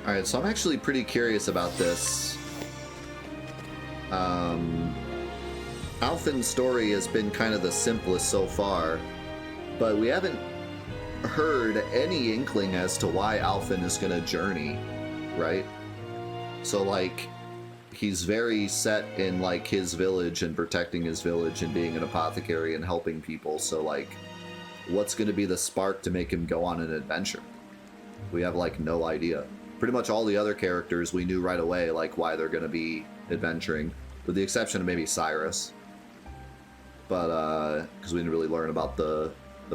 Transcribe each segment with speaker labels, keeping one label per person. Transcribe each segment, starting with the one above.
Speaker 1: Alright, so I'm actually pretty curious about this. Alphen's story has been kind of the simplest so far, but we haven't heard any inkling as to why Alphen is going to journey, right? So, like, he's very set in, like, his village and protecting his village and being an apothecary and helping people, so, like, what's going to be the spark to make him go on an adventure? We have, like, no idea. Pretty much all the other characters we knew right away, like, why they're going to be adventuring, with the exception of maybe Cyrus. But, because we didn't really learn about the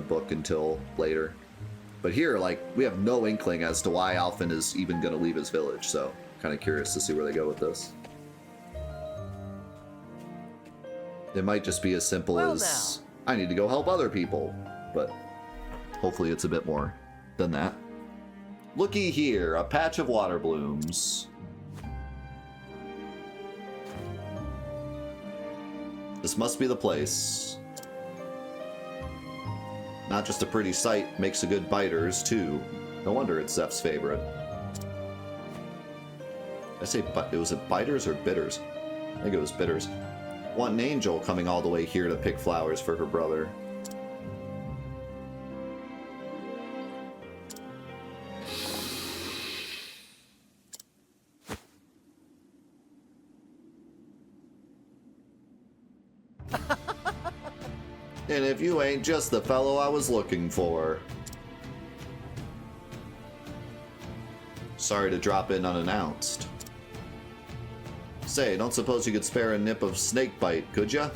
Speaker 1: book until later. But here, like, we have no inkling as to why Alphen is even going to leave his village, so kind of curious to see where they go with this. It might just be as simple as, I need to go help other people, but hopefully it's a bit more than that. Looky here, a patch of water blooms. This must be the place. Not just a pretty sight, makes a good biters, too. No wonder it's Zeph's favorite. I say, was it biters or bitters? I think it was bitters. Want an angel coming all the way here to pick flowers for her brother. And if you ain't just the fellow I was looking for. Sorry to drop in unannounced. Say, don't suppose you could spare a nip of snake bite, could ya?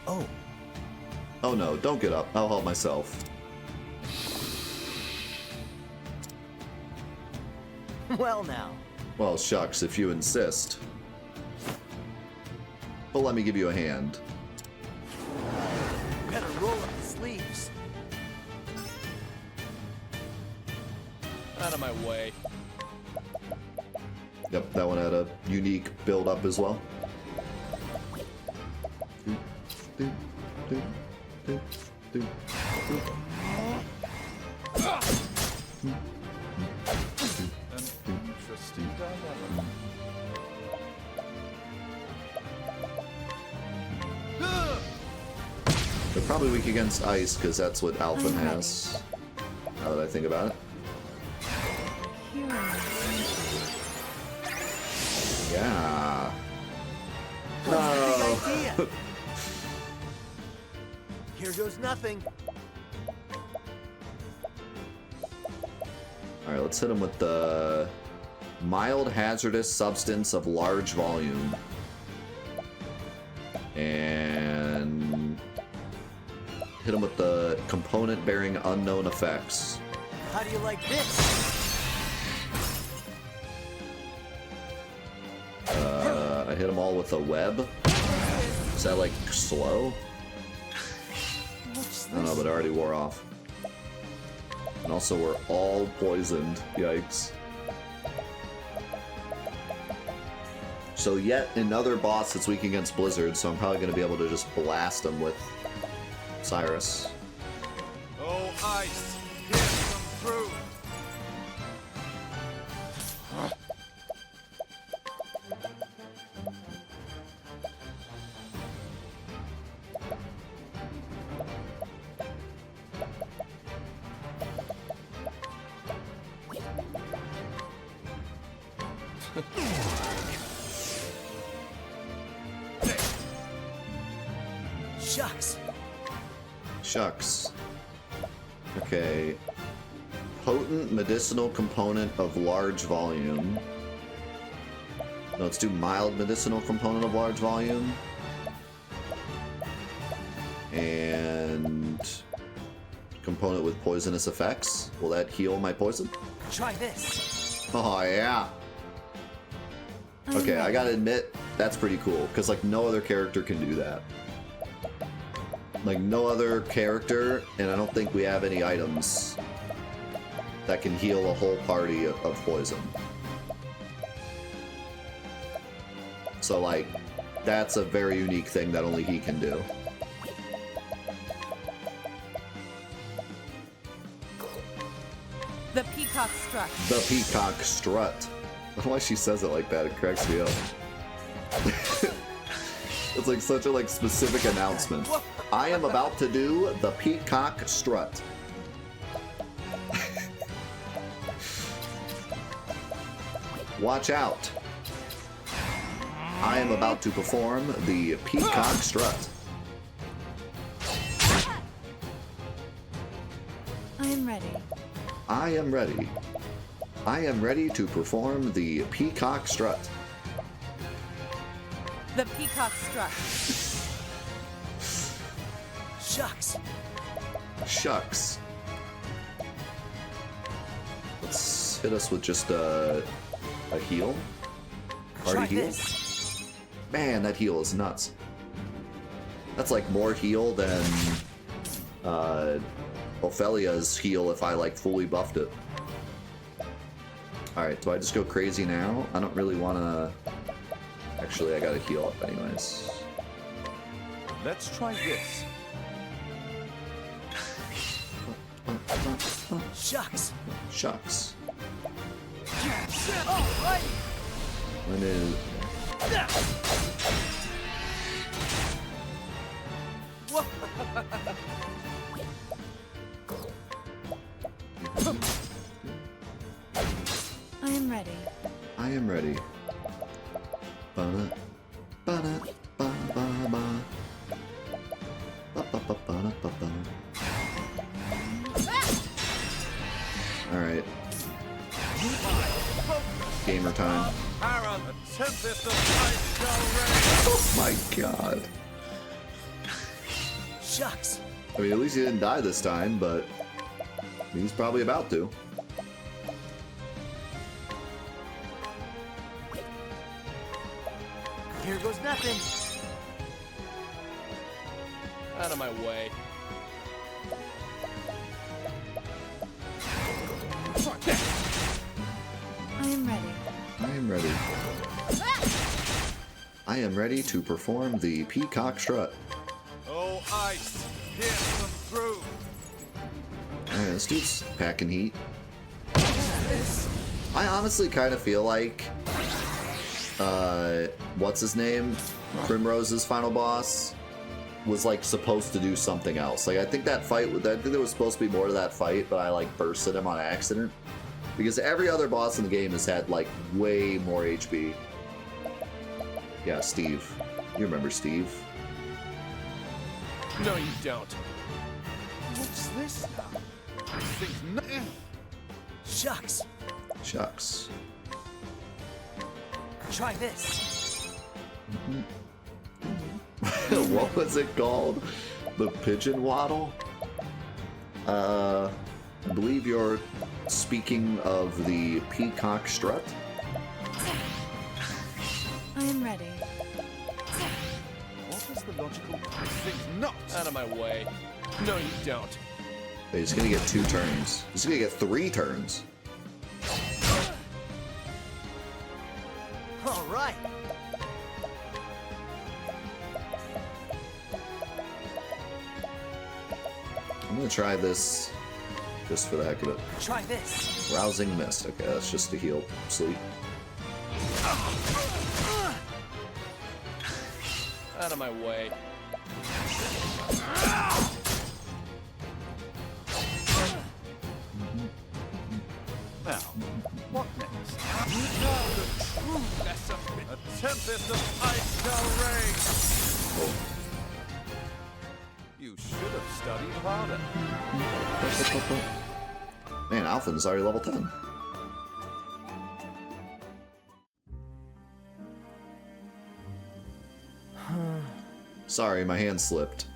Speaker 2: Oh.
Speaker 1: Oh no, don't get up. I'll help myself.
Speaker 2: Well now.
Speaker 1: Well, shucks, if you insist. But let me give you a hand.
Speaker 2: Better roll up the sleeves.
Speaker 3: Out of my way.
Speaker 1: Yep, that one had a unique build-up as well.
Speaker 3: Interesting dilemma.
Speaker 1: They're probably weak against ice, because that's what Alphen has. Now that I think about it. Yeah. No.
Speaker 2: Idea. Here goes nothing.
Speaker 1: Alright, let's hit him with the mild hazardous substance of large volume. And hit him with the component bearing unknown effects.
Speaker 2: How do you like this?
Speaker 1: I hit them all with a web. Is that like slow? I don't know, but it already wore off. And also we're all poisoned. Yikes. So yet another boss that's weak against Blizzard, so I'm probably going to be able to just blast him with Cyrus.
Speaker 3: Oh, ice! Here, come through!
Speaker 2: Shucks.
Speaker 1: Shucks. Okay. Potent medicinal component of large volume. No, let's do mild medicinal component of large volume. And component with poisonous effects. Will that heal my poison?
Speaker 2: Try this.
Speaker 1: Oh, yeah. Okay, I gotta admit, that's pretty cool, because, like, no other character can do that. Like, no other character, and I don't think we have any items that can heal a whole party of poison. So, like, that's a very unique thing that only he can do.
Speaker 4: The peacock strut.
Speaker 1: The peacock strut. I don't know why she says it like that. It cracks me up. It's like such a like specific announcement. I am about to do the peacock strut. Watch out. I am about to perform the peacock strut.
Speaker 4: I am ready.
Speaker 1: I am ready. I am ready to perform the peacock strut.
Speaker 4: The peacock strut.
Speaker 2: Shucks.
Speaker 1: Shucks. Let's hit us with just a heal.
Speaker 2: Try
Speaker 1: Party heal.
Speaker 2: this.
Speaker 1: Man, that heal is nuts. That's like more heal than Ophelia's heal if I like fully buffed it. Alright, do I just go crazy now? I don't really want to... Actually, I gotta heal up anyways.
Speaker 3: Let's try this.
Speaker 2: Shucks.
Speaker 1: Shucks.
Speaker 2: All right.
Speaker 1: When is...
Speaker 4: I am ready.
Speaker 1: I am ready. Ba-da, ba-da, ba-ba-ba. Ba-ba-ba-ba-ba-ba. Alright. Gamer time.
Speaker 3: Aaron, a tempest of ice shall rain.
Speaker 1: Oh my god.
Speaker 2: Shucks.
Speaker 1: I mean, at least he didn't die this time, but he's probably about to.
Speaker 2: Here goes nothing.
Speaker 3: Out of my way.
Speaker 4: I am ready.
Speaker 1: I am ready. I am ready to perform the peacock strut.
Speaker 3: Oh, ice, pierce them through.
Speaker 1: Alright, this dude's packing heat. I honestly kind of feel like, what's his name? Primrose's final boss was like supposed to do something else. Like I think that fight, I think there was supposed to be more to that fight, but I like bursted him on accident. Because every other boss in the game has had like way more HP. Yeah, Steve. You remember Steve?
Speaker 3: No, you don't. What's this now? This thing's not.
Speaker 2: Shucks.
Speaker 1: Shucks.
Speaker 2: Try this.
Speaker 1: What was it called? The pigeon waddle? I believe you're speaking of the peacock strut.
Speaker 4: I am ready.
Speaker 3: What is the logical? This thing's not. Out of my way. No, you don't.
Speaker 1: Wait, he's gonna get 2 turns. He's gonna get 3 turns.
Speaker 2: All right.
Speaker 1: I'm gonna try this just for the heck of it.
Speaker 2: Try this.
Speaker 1: Rousing mist. Okay, that's just to heal sleep.
Speaker 3: Out of my way. Now, what next? Now the true lesson. A tempest of ice shall rain. You should have studied harder.
Speaker 1: Man, Alpha's already level 10. Sorry, my hand slipped.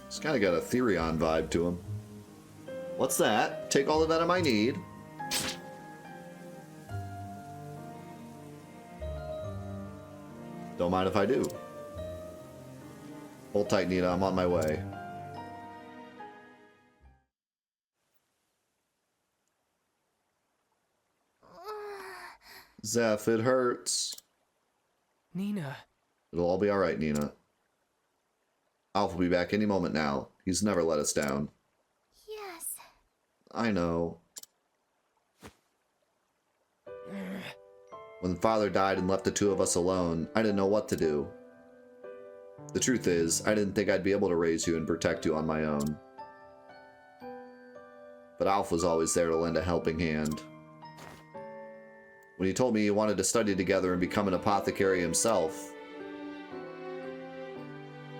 Speaker 1: He's kind of got a Therion vibe to him. What's that? Take all the venom I need. Don't mind if I do. Hold tight, Nina. I'm on my way. Zeph, it hurts.
Speaker 2: Nina.
Speaker 1: It'll all be alright, Nina. Alpha will be back any moment now. He's never let us down.
Speaker 5: Yes,
Speaker 1: I know. When Father died and left the two of us alone, I didn't know what to do. The truth is, I didn't think I'd be able to raise you and protect you on my own. But Alf was always there to lend a helping hand. When he told me he wanted to study together and become an apothecary himself,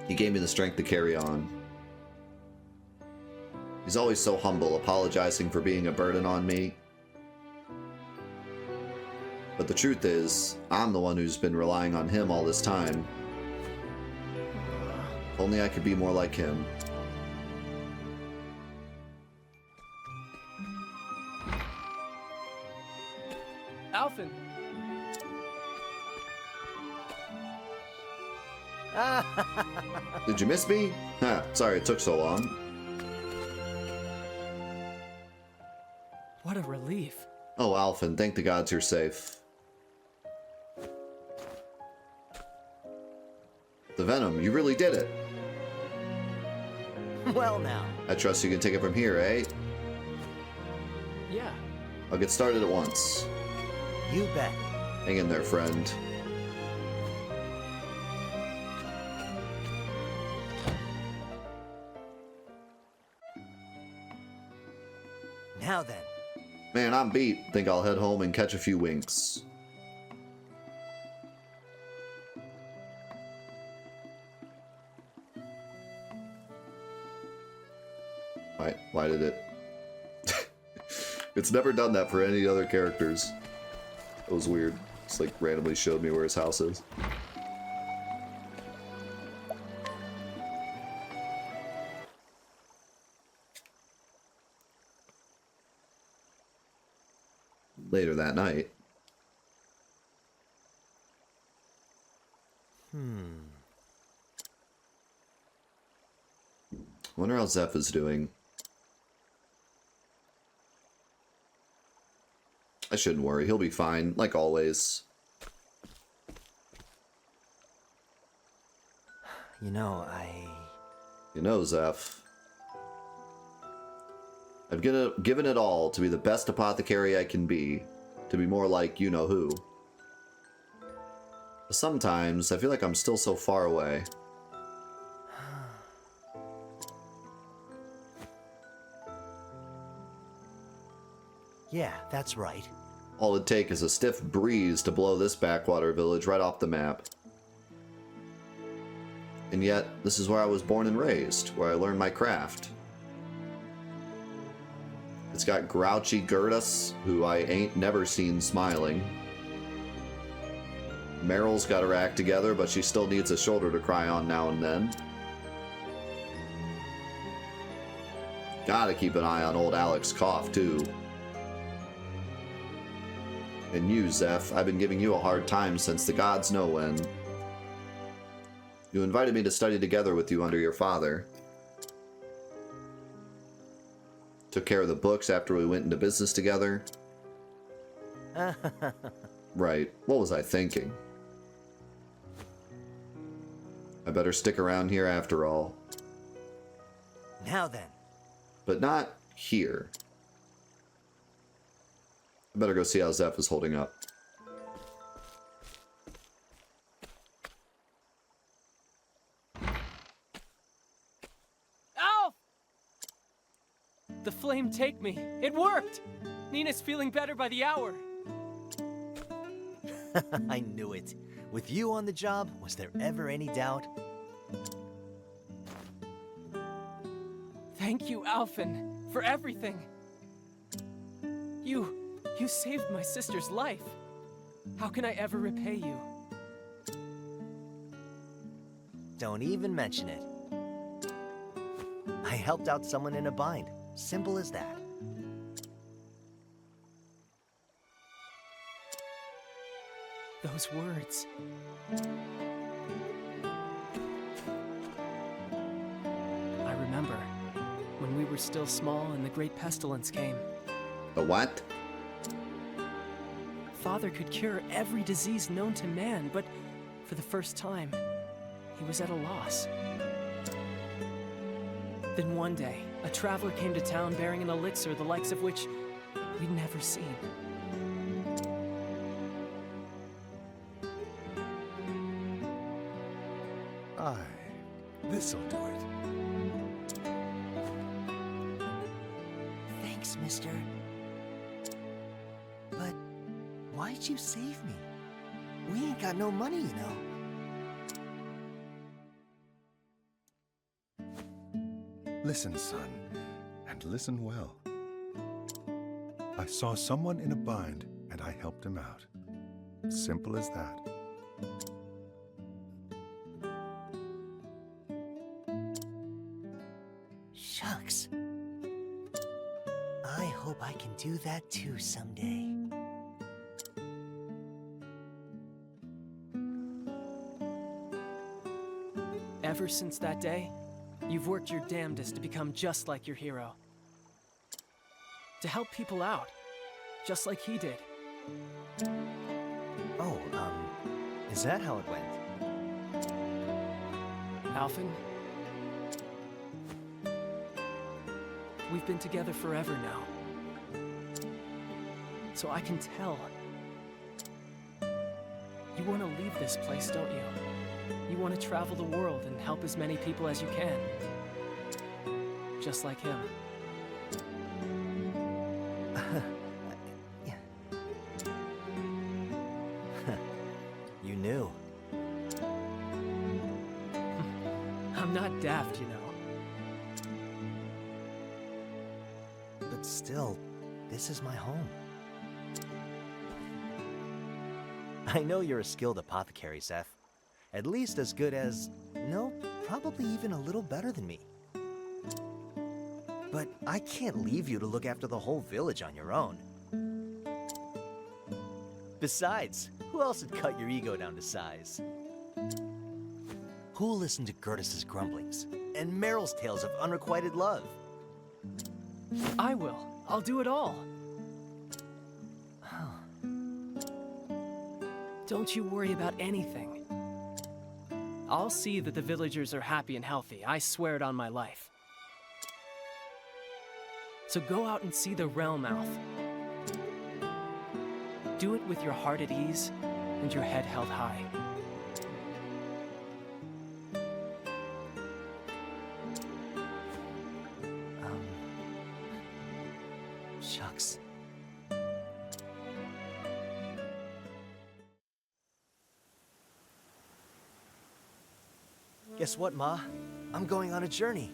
Speaker 1: he gave me the strength to carry on. He's always so humble, apologizing for being a burden on me. But the truth is, I'm the one who's been relying on him all this time. If only I could be more like him.
Speaker 2: Alphen!
Speaker 1: Did you miss me? Huh, sorry it took so long.
Speaker 2: What a relief.
Speaker 1: Oh, Alphen, thank the gods you're safe. The venom, you really did it.
Speaker 3: Well now.
Speaker 1: I trust you can take it from here, eh?
Speaker 2: Yeah.
Speaker 1: I'll get started at once.
Speaker 3: You bet.
Speaker 1: Hang in there, friend.
Speaker 3: Now then.
Speaker 1: Man, I'm beat. Think I'll head home and catch a few winks. Why did it? It's never done that for any other characters. It was weird. It's like randomly showed me where his house is. Later that night. Wonder how Zeph is doing. I shouldn't worry, he'll be fine, like always.
Speaker 3: You know,
Speaker 1: You know, Zeph. I've given it all to be the best apothecary I can be. To be more like you-know-who. But sometimes, I feel like I'm still so far away.
Speaker 3: Yeah, that's right.
Speaker 1: All it'd take is a stiff breeze to blow this backwater village right off the map. And yet, this is where I was born and raised, where I learned my craft. It's got grouchy Gertus, who I ain't never seen smiling. Meryl's got her act together, but she still needs a shoulder to cry on now and then. Gotta keep an eye on old Alex's cough, too. And you, Zeph, I've been giving you a hard time since the gods know when. You invited me to study together with you under your father. Took care of the books after we went into business together. Right, what was I thinking? I better stick around here after all.
Speaker 3: Now then.
Speaker 1: But not here. I better go see how Zeph is holding up.
Speaker 2: Alf! The flame take me. It worked! Nina's feeling better by the hour.
Speaker 3: I knew it. With you on the job, was there ever any doubt?
Speaker 2: Thank you, Alphen, for everything. You saved my sister's life. How can I ever repay you?
Speaker 3: Don't even mention it. I helped out someone in a bind. Simple as that.
Speaker 2: Those words. I remember when we were still small and the great pestilence came.
Speaker 1: The what?
Speaker 2: Father could cure every disease known to man, but for the first time, he was at a loss. Then one day, a traveler came to town bearing an elixir the likes of which we'd never seen.
Speaker 5: Aye, this'll do it.
Speaker 3: Thanks, mister. But why'd you save me? We ain't got no money, you know.
Speaker 5: Listen, son, and listen well. I saw someone in a bind, and I helped him out. Simple as that.
Speaker 3: Shucks. I hope I can do that too someday.
Speaker 2: Ever since that day, you've worked your damnedest to become just like your hero. To help people out, just like he did.
Speaker 3: Oh, is that how it went?
Speaker 2: Alphen, we've been together forever now. So I can tell. You want to leave this place, don't you? You want to travel the world and help as many people as you can. Just like him.
Speaker 3: You knew.
Speaker 2: I'm not daft, you know.
Speaker 3: But still, this is my home. I know you're a skilled apothecary, Seth. At least as good as... no, probably even a little better than me. But I can't leave you to look after the whole village on your own. Besides, who else would cut your ego down to size? Who'll listen to Gertus's grumblings and Meryl's tales of unrequited love?
Speaker 2: I will. I'll do it all. Don't you worry about anything. I'll see that the villagers are happy and healthy. I swear it on my life. So go out and see the realm, Alf. Do it with your heart at ease and your head held high.
Speaker 3: Shucks. Guess what, Ma? I'm going on a journey.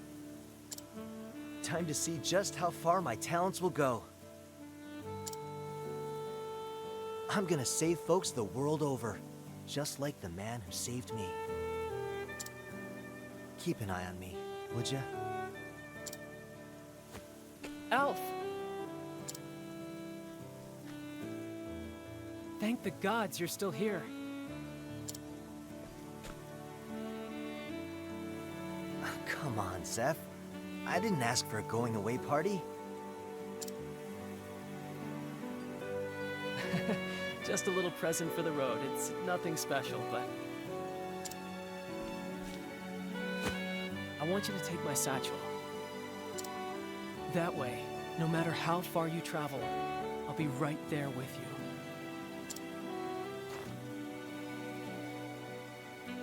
Speaker 3: Time to see just how far my talents will go. I'm gonna save folks the world over, just like the man who saved me. Keep an eye on me, would ya?
Speaker 2: Alf! Thank the gods you're still here.
Speaker 3: Come on, Zeph. I didn't ask for a going-away party.
Speaker 2: Just a little present for the road. It's nothing special, but... I want you to take my satchel. That way, no matter how far you travel, I'll be right there with you.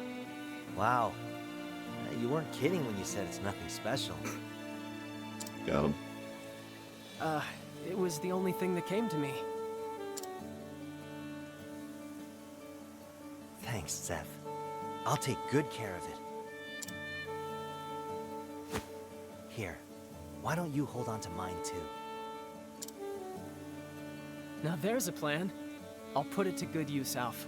Speaker 3: Wow. You weren't kidding when you said it's nothing special.
Speaker 1: Got him.
Speaker 2: It was the only thing that came to me.
Speaker 3: Thanks, Zeph. I'll take good care of it. Here, why don't you hold on to mine too?
Speaker 2: Now there's a plan. I'll put it to good use, Alf.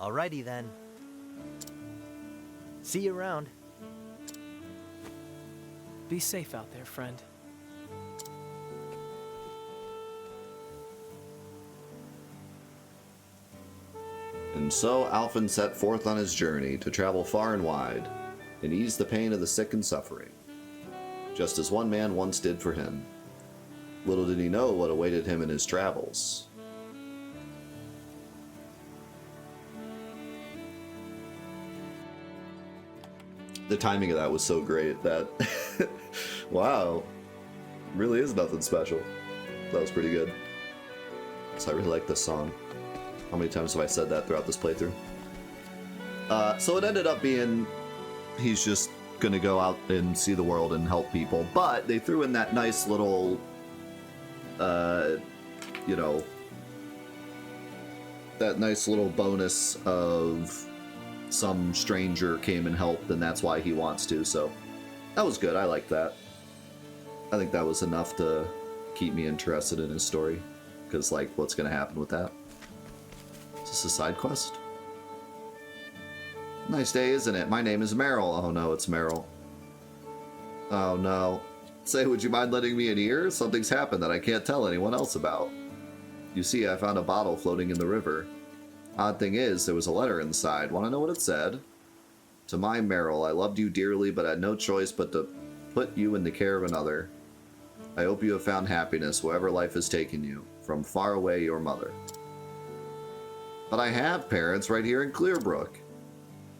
Speaker 3: Alrighty then. See you around.
Speaker 2: Be safe out there, friend.
Speaker 1: And so Alphen set forth on his journey to travel far and wide, and ease the pain of the sick and suffering, just as one man once did for him. Little did he know what awaited him in his travels. The timing of that was so great that, wow, really is nothing special. That was pretty good. So I really like this song. How many times have I said that throughout this playthrough? So it ended up being, he's just gonna go out and see the world and help people, but they threw in that nice little, you know, that nice little bonus of some stranger came and helped, and that's why he wants to, so that was good. I liked that. I think that was enough to keep me interested in his story, because, like, what's gonna happen with that? Is this a side quest? Nice day, isn't it? My name is Meryl. Oh no, it's Meryl. Oh no. Say, would you mind lending me an ear? Something's happened that I can't tell anyone else about. You see, I found a bottle floating in the river. Odd thing is, there was a letter inside. Want to know what it said? To my Meryl, I loved you dearly, but had no choice but to put you in the care of another. I hope you have found happiness wherever life has taken you. From far away, your mother. But I have parents right here in Clearbrook.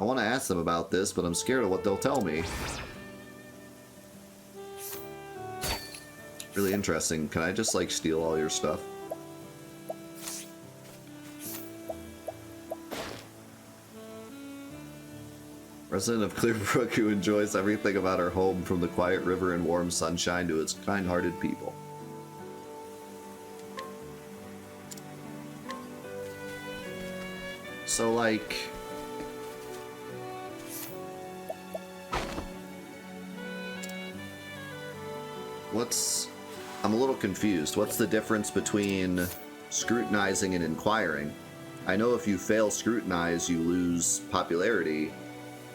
Speaker 1: I want to ask them about this, but I'm scared of what they'll tell me. Really interesting. Can I just, like, steal all your stuff? Resident of Clearbrook who enjoys everything about her home, from the quiet river and warm sunshine to its kind-hearted people. So, like... I'm a little confused. What's the difference between scrutinizing and inquiring? I know if you fail scrutinize, you lose popularity,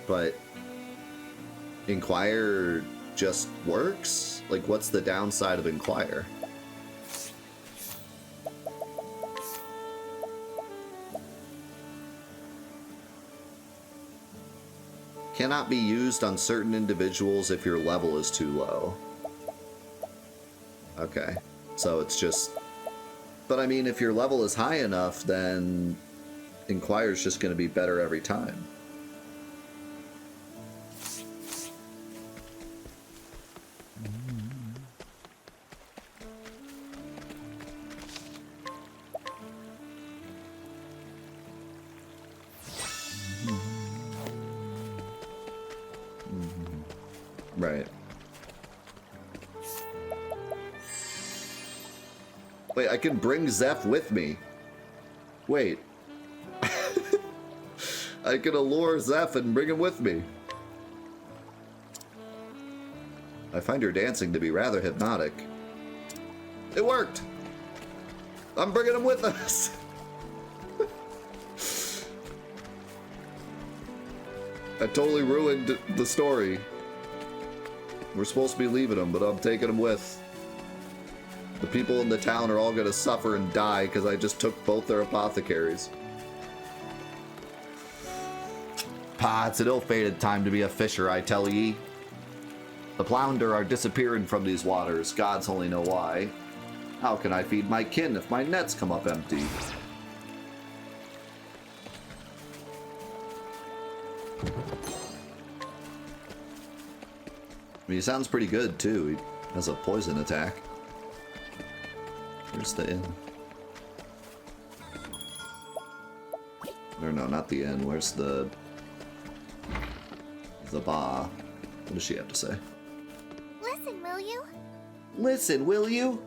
Speaker 1: but inquire just works? Like, what's the downside of inquire? Cannot be used on certain individuals if your level is too low. Okay, so it's just... But I mean, if your level is high enough, then Inquire's just going to be better every time. Right. Wait, I can bring Zeph with me. Wait. I can allure Zeph and bring him with me. I find your dancing to be rather hypnotic. It worked! I'm bringing him with us! I totally ruined the story. We're supposed to be leaving him, but I'm taking him with. The people in the town are all gonna suffer and die because I just took both their apothecaries. Pa, it's an ill-fated time to be a fisher, I tell ye. The flounder are disappearing from these waters, gods only know why. How can I feed my kin if my nets come up empty? I mean, he sounds pretty good, too. He has a poison attack. Where's the inn? Or no, not the inn. Where's the bar? What does she have to say?
Speaker 6: Listen, will you?
Speaker 1: Listen, will you?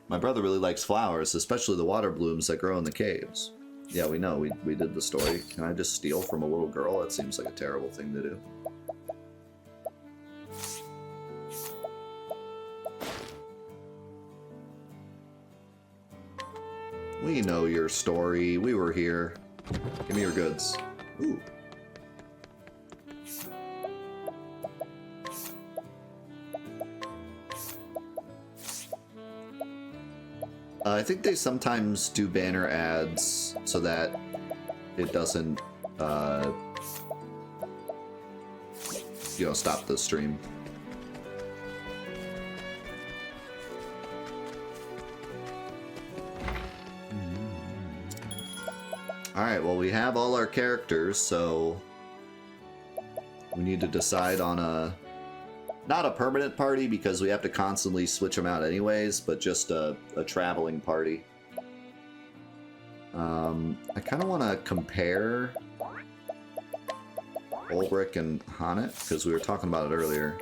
Speaker 1: My brother really likes flowers, especially the water blooms that grow in the caves. Yeah, we know. We did the story. Can I just steal from a little girl? That seems like a terrible thing to do. We know your story. We were here. Give me your goods. Ooh. I think they sometimes do banner ads so that it doesn't, you know, stop the stream. Alright, well, we have all our characters, so We need to decide on not a permanent party because we have to constantly switch them out anyways, but just a traveling party. I kind of want to compare Ulbrich and Hanet because we were talking about it earlier,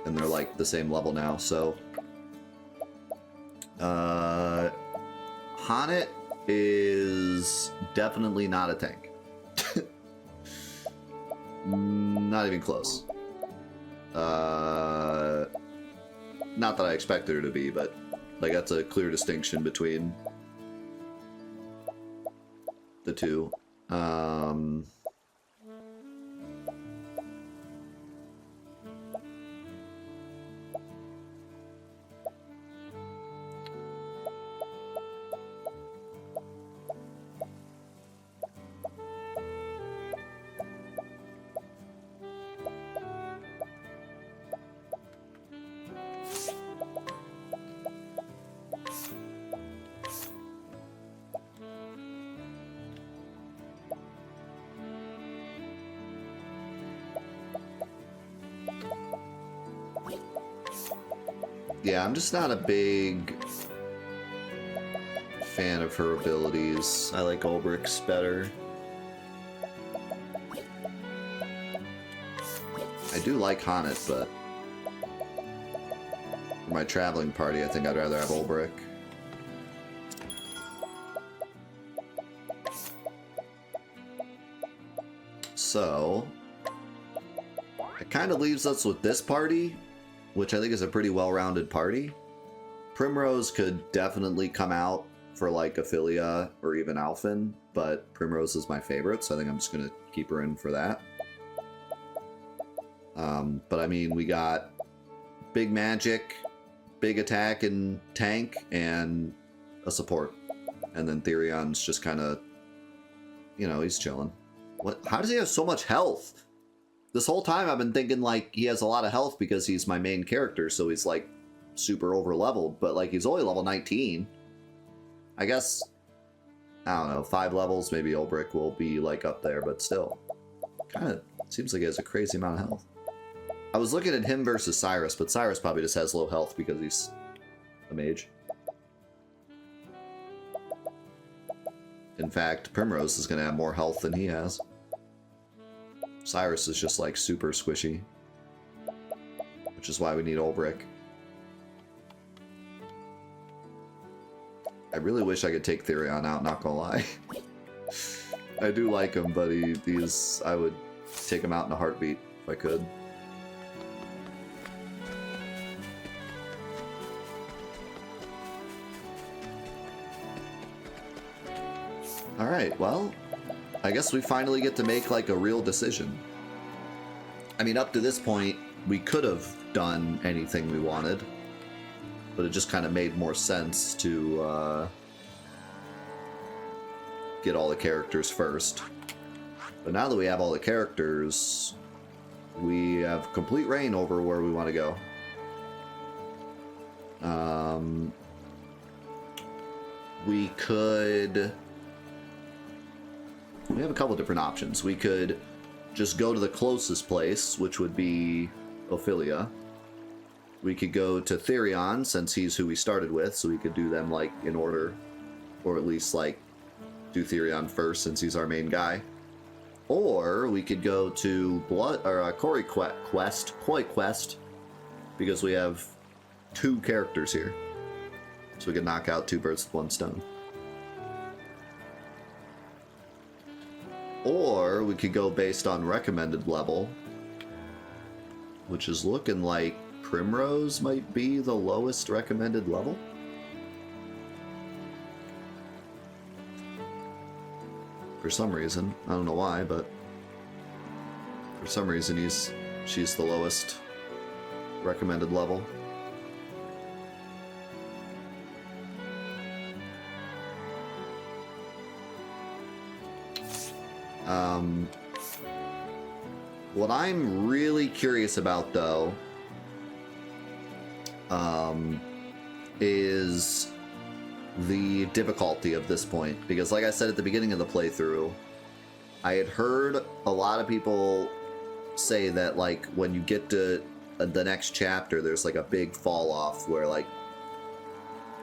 Speaker 1: and they're like the same level now. So, Hanet is definitely not a tank. Not even close. Not that I expected her to be, but like that's a clear distinction between the two. Yeah, I'm just not a big fan of her abilities. I like Ulbrich's better. I do like Hanet, but for my traveling party, I think I'd rather have Ulbrich. So, it kind of leaves us with this party, which I think is a pretty well-rounded party. Primrose could definitely come out for like Ophelia or even Alphen, but Primrose is my favorite, so I think I'm just gonna keep her in for that. But I mean, we got big magic, big attack and tank, and a support. And then Therion's just kind of, you know, he's chilling. What? How does he have so much health? This whole time I've been thinking like he has a lot of health because he's my main character, so he's like super over leveled, but like he's only level 19. I guess, I don't know, 5 levels, maybe Ulbrich will be like up there, but still. Kind of seems like he has a crazy amount of health. I was looking at him versus Cyrus, but Cyrus probably just has low health because he's a mage. In fact, Primrose is going to have more health than he has. Cyrus is just like super squishy, which is why we need Ulbrich. I really wish I could take Therion out, not gonna lie. I do like him, but I would take him out in a heartbeat if I could. Alright, well, I guess we finally get to make like a real decision. I mean, up to this point, we could have done anything we wanted, but it just kind of made more sense to get all the characters first. But now that we have all the characters, we have complete reign over where we want to go. We have a couple different options. We could just go to the closest place, which would be Ophelia. We could go to Therion, since he's who we started with, so we could do them like in order, or at least like do Therion first since he's our main guy. Or we could go to Koi Quest, because we have 2 characters here, so we could knock out 2 birds with 1 stone. Or we could go based on recommended level, which is looking like Primrose might be the lowest recommended level. For some reason. I don't know why, but for some reason she's the lowest recommended level. What I'm really curious about, though, is the difficulty of this point. Because like I said at the beginning of the playthrough, I had heard a lot of people say that like when you get to the next chapter, there's like a big fall off where like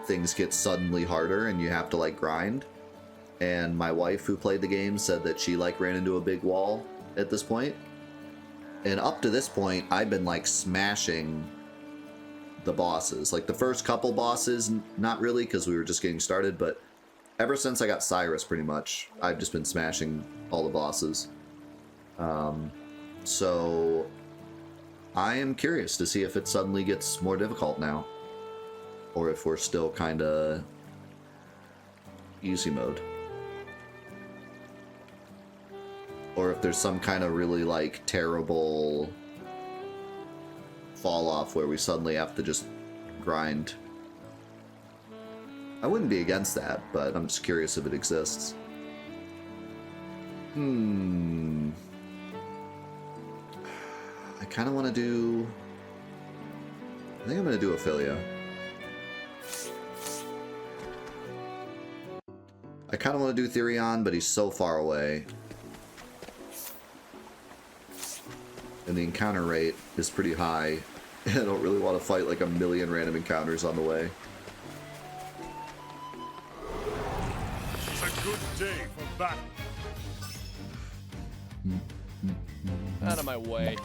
Speaker 1: things get suddenly harder and you have to like grind. And my wife, who played the game, said that she like ran into a big wall at this point. And up to this point, I've been like smashing the bosses. Like the first couple bosses, not really, because we were just getting started, but ever since I got Cyrus, pretty much, I've just been smashing all the bosses. So I am curious to see if it suddenly gets more difficult now, or if we're still kind of easy mode, or if there's some kind of really like terrible fall off where we suddenly have to just grind. I wouldn't be against that, but I'm just curious if it exists. I kind of want to do... I think I'm going to do Ophelia. I kind of want to do Therion, but he's so far away. And the encounter rate is pretty high. And I don't really want to fight like a million random encounters on the way.
Speaker 7: It's a good day for battle.
Speaker 8: Out of my way.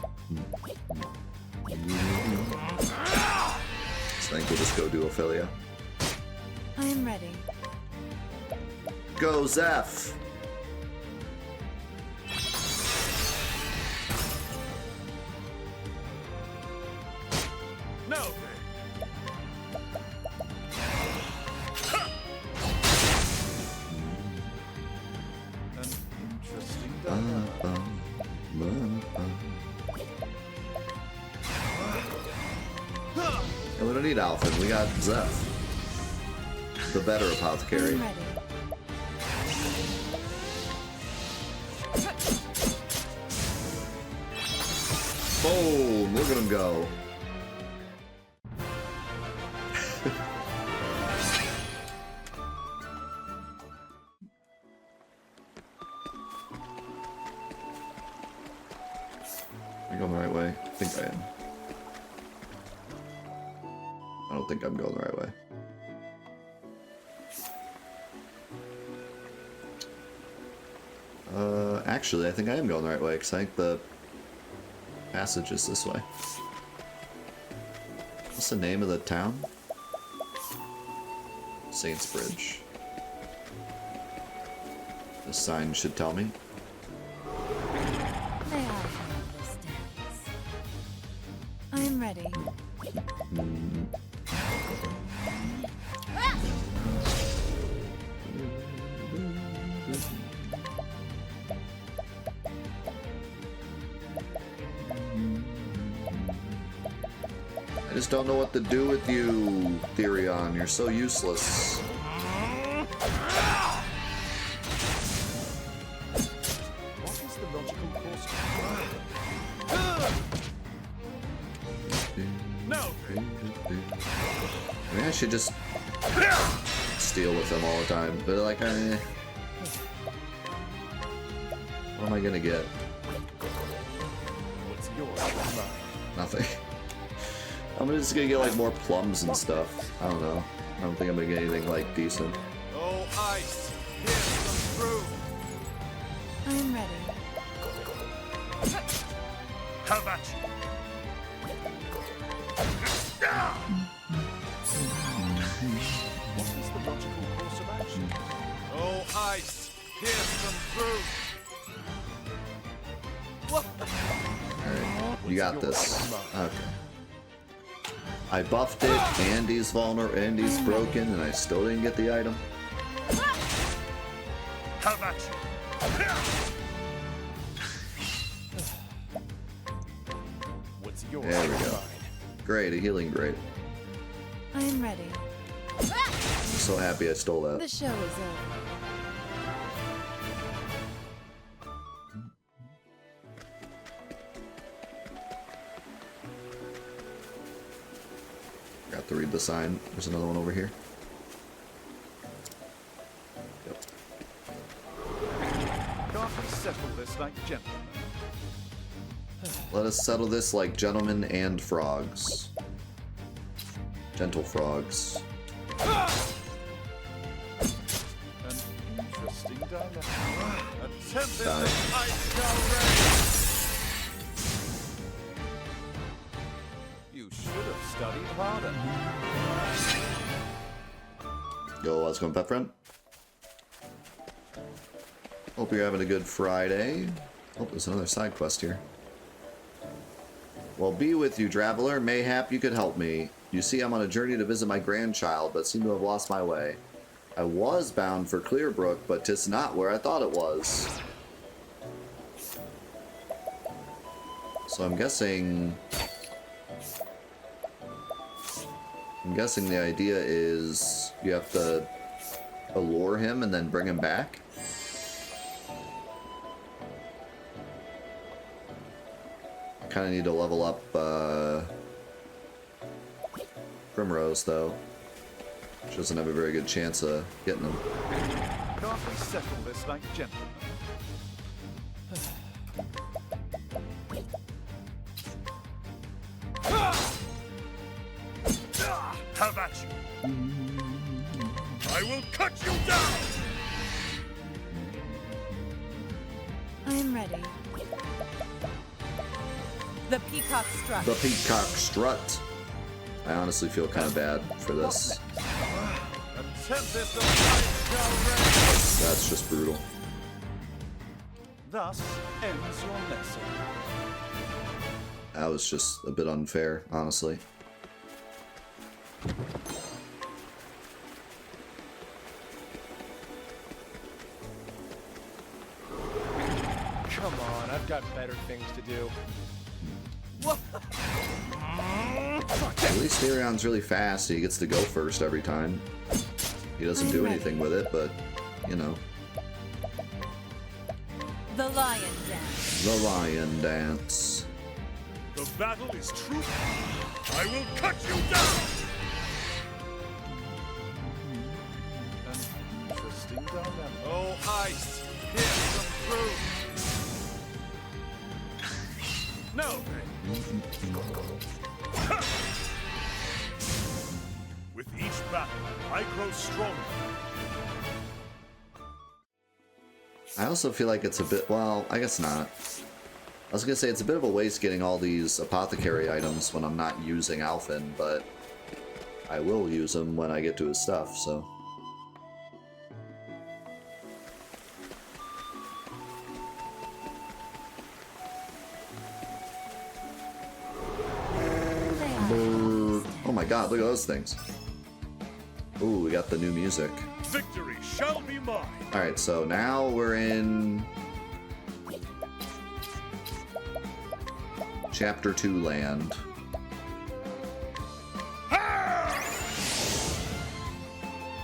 Speaker 1: So I think we'll just go do Ophelia.
Speaker 4: I am ready.
Speaker 1: Go, Zeph!
Speaker 7: No. An interesting dialogue.
Speaker 1: And we don't need Alphen, we got Zeph. The better
Speaker 4: I
Speaker 1: apothecary.
Speaker 4: am ready.
Speaker 1: Boom! Look at him go. Am I going the right way? I think I am. I don't think I'm going the right way. Actually, I think I am going the right way, because I think the passage is this way. What's the name of the town? Saints Bridge. The sign should tell me.
Speaker 4: May I have this dance? I am ready.
Speaker 1: I just don't know what to do with you, Therion. You're so useless.
Speaker 7: What is the logical course? No.
Speaker 1: I mean, I should just steal with them all the time, but like, what am I gonna get?
Speaker 7: What's yours?
Speaker 1: Nothing. I'm just gonna get like more plums and stuff. I don't know. I don't think I'm gonna get anything like decent.
Speaker 7: Oh, ice. Here's some through.
Speaker 4: I am ready.
Speaker 7: How about you? What is the logical course of action? Oh, ice. Here's some through.
Speaker 1: Alright, you got this. Okay. I buffed it, and he's vulnerable, and he's broken, and I still didn't get the item.
Speaker 7: How about you? What's yours?
Speaker 1: There we go. Great, a healing grade.
Speaker 4: I am ready.
Speaker 1: I'm so happy I stole
Speaker 4: The
Speaker 1: that.
Speaker 4: show is over.
Speaker 1: Got to read the sign. There's another one over here. Yep.
Speaker 7: Can't we settle this like gentlemen?
Speaker 1: Let us settle this like gentlemen and frogs. Gentle frogs.
Speaker 7: An interesting dilemma. A tempest of ice shall reign. You should have studied harder.
Speaker 1: Yo, how's it going, pet friend? Hope you're having a good Friday. Oh, there's another side quest here. Well, be with you, traveler. Mayhap you could help me. You see, I'm on a journey to visit my grandchild, but seem to have lost my way. I was bound for Clearbrook, but 'tis not where I thought it was. So I'm guessing the idea is you have to allure him and then bring him back. Kind of need to level up Primrose, though. She doesn't have a very good chance of getting him.
Speaker 7: Can't we settle this like gentlemen? How about you? I will cut you down!
Speaker 4: I'm ready. The peacock strut.
Speaker 1: The Peacock Strut. I honestly feel kind of bad for this.
Speaker 7: A tempest of ice shall reign.
Speaker 1: That's just brutal.
Speaker 7: Thus ends your lesson.
Speaker 1: That was just a bit unfair, honestly.
Speaker 8: Come on, I've got better things to do.
Speaker 1: At least Therion's really fast, so he gets to go first every time. He doesn't do anything with it, but, you know.
Speaker 4: The lion dance.
Speaker 1: The Lion Dance.
Speaker 7: The battle is true. I will cut you down! An interesting dilemma. Oh, ice, here's some proof. No! With each battle, I grow stronger.
Speaker 1: I also feel like it's a bit, well, I guess not. I was gonna say it's a bit of a waste getting all these apothecary items when I'm not using Alphen, but I will use them when I get to his stuff, so. Oh my god, look at those things. Ooh, we got the new music.
Speaker 7: Victory shall be mine.
Speaker 1: Alright, so now we're in Chapter 2 land.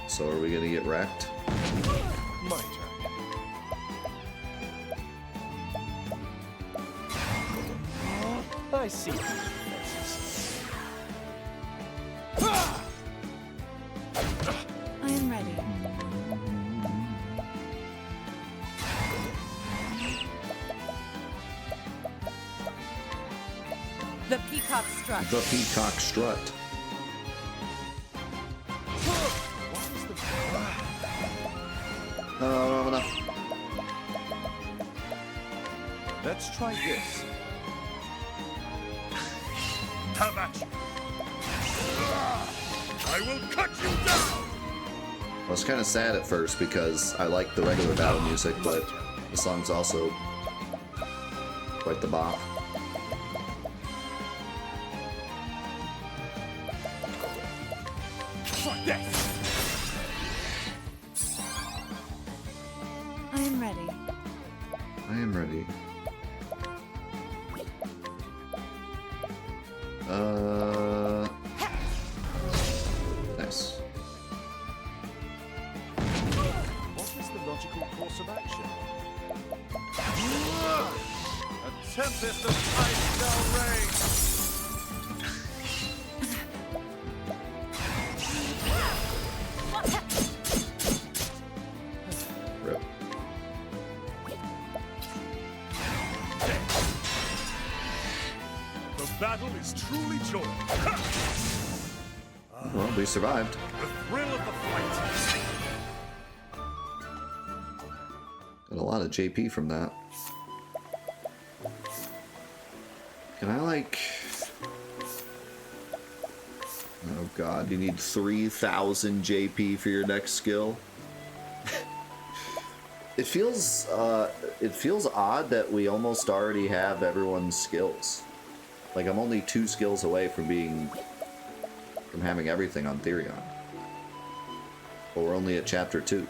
Speaker 1: So are we gonna get wrecked?
Speaker 8: My turn. I see.
Speaker 4: I am ready. The peacock strut.
Speaker 1: The Peacock Strut. Oh, I don't have enough.
Speaker 7: Let's try this. How about you? I will cut you down!
Speaker 1: I was kind of sad at first because I like the regular battle music, but the song's also quite the bop.
Speaker 7: Try this!
Speaker 4: I am ready.
Speaker 1: I am ready. Nice.
Speaker 7: What is the logical course of action? A tempest of ice shall reign!
Speaker 1: Rip.
Speaker 7: battle is truly joy.
Speaker 1: Well, we survived.
Speaker 7: The thrill of the fight.
Speaker 1: Got a lot of JP from that. Can I, like... Oh god, you need 3,000 JP for your next skill? It feels odd that we almost already have everyone's skills. Like, I'm only 2 skills away from having everything on Therion. But we're only at chapter 2.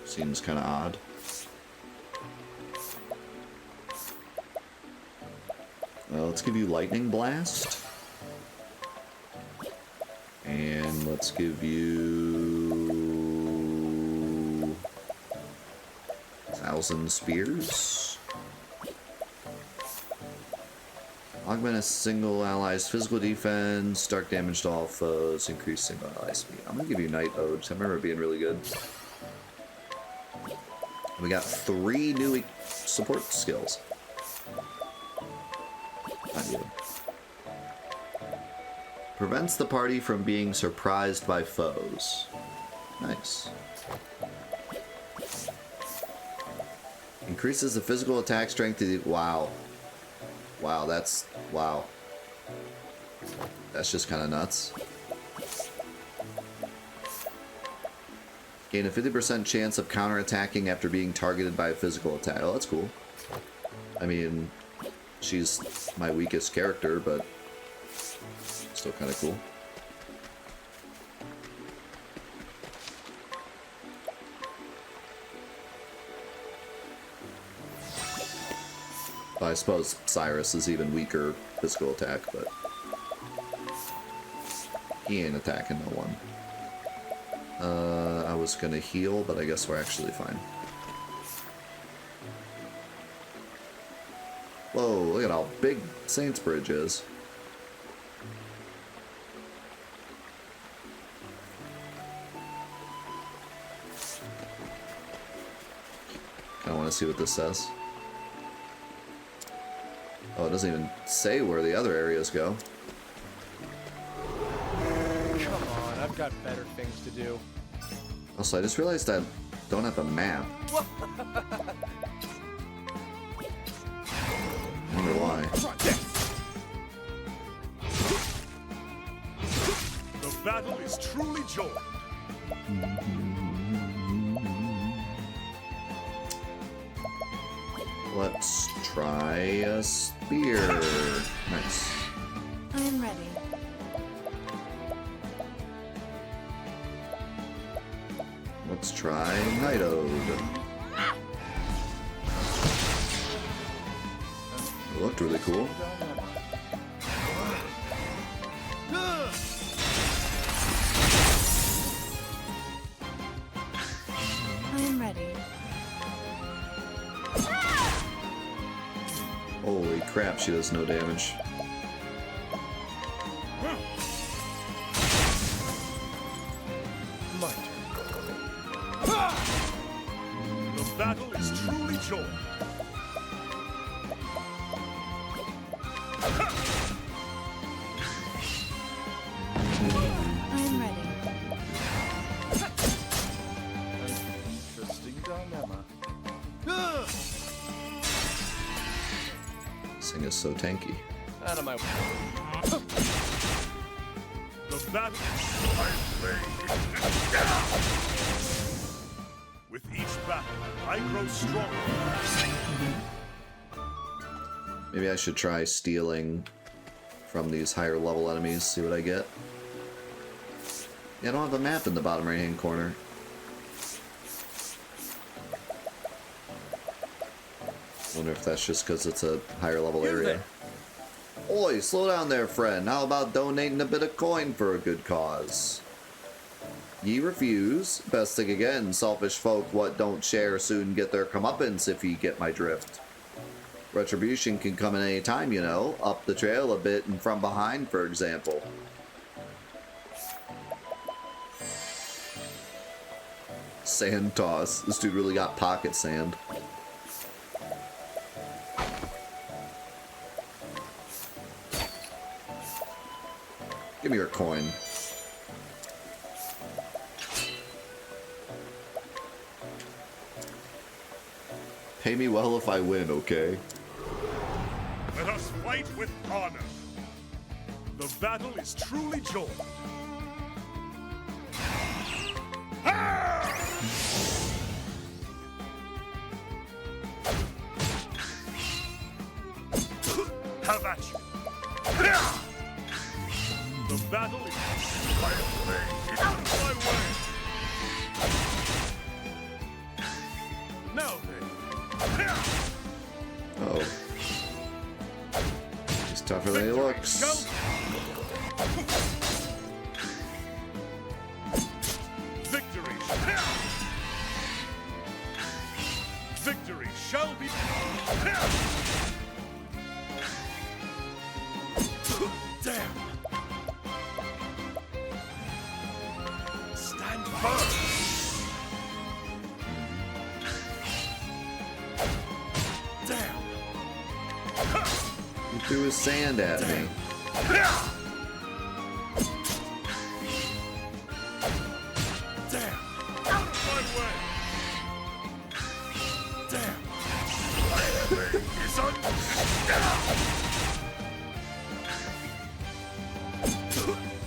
Speaker 1: Seems kind of odd. Let's give you Lightning Blast. And let's give you 1,000 Spears. Augment a single ally's physical defense, dark damage to all foes, increase single ally speed. I'm gonna give you Night Odes. I remember it being really good. We got 3 new support skills. Not you. Prevents the party from being surprised by foes. Nice. Increases the physical attack strength to the... Wow. Wow, that's... Wow. That's just kind of nuts. Gain a 50% chance of counterattacking after being targeted by a physical attack. Oh, that's cool. I mean, she's my weakest character, but still kind of cool. I suppose Cyrus is even weaker physical attack, but he ain't attacking no one. I was gonna heal, but I guess we're actually fine. Whoa, look at how big Saints Bridge is. Kinda wanna see what this says. Oh, it doesn't even say where the other areas go.
Speaker 8: Come on, I've got better things to do.
Speaker 1: Also, I just realized I don't have a map. I wonder why.
Speaker 7: The battle is truly joy.
Speaker 1: Let's try a spear. Nice.
Speaker 4: I'm ready.
Speaker 1: Let's try Night Ode. It looked really cool.
Speaker 4: I'm ready.
Speaker 1: Holy crap, she does no damage.
Speaker 8: My turn.
Speaker 7: The battle is truly joy.
Speaker 4: I'm ready.
Speaker 8: Interesting dilemma.
Speaker 1: This thing is so tanky.
Speaker 8: Out of my way.
Speaker 7: The battle with each battle, I grow stronger.
Speaker 1: Maybe I should try stealing from these higher level enemies, see what I get. Yeah, I don't have a map in the bottom right hand corner. Wonder if that's just because it's a higher level area. Oi, slow down there, friend. How about donating a bit of coin for a good cause? Ye refuse. Best think again. Selfish folk what don't share soon get their comeuppance, if ye get my drift. Retribution can come at any time, you know. Up the trail a bit and from behind, for example. Sand toss. This dude really got pocket sand. Give me your coin. Pay me well if I win, okay?
Speaker 7: Let us fight with honor. The battle is truly joined. Have at you. The battle is out of my way. Now then.
Speaker 1: Oh. He's tougher than he looks.
Speaker 7: Victory. Victory shall be. Damn. Stand firm. Damn.
Speaker 1: He threw his sand at me.
Speaker 7: Damn. Out of my way. Damn. Is on.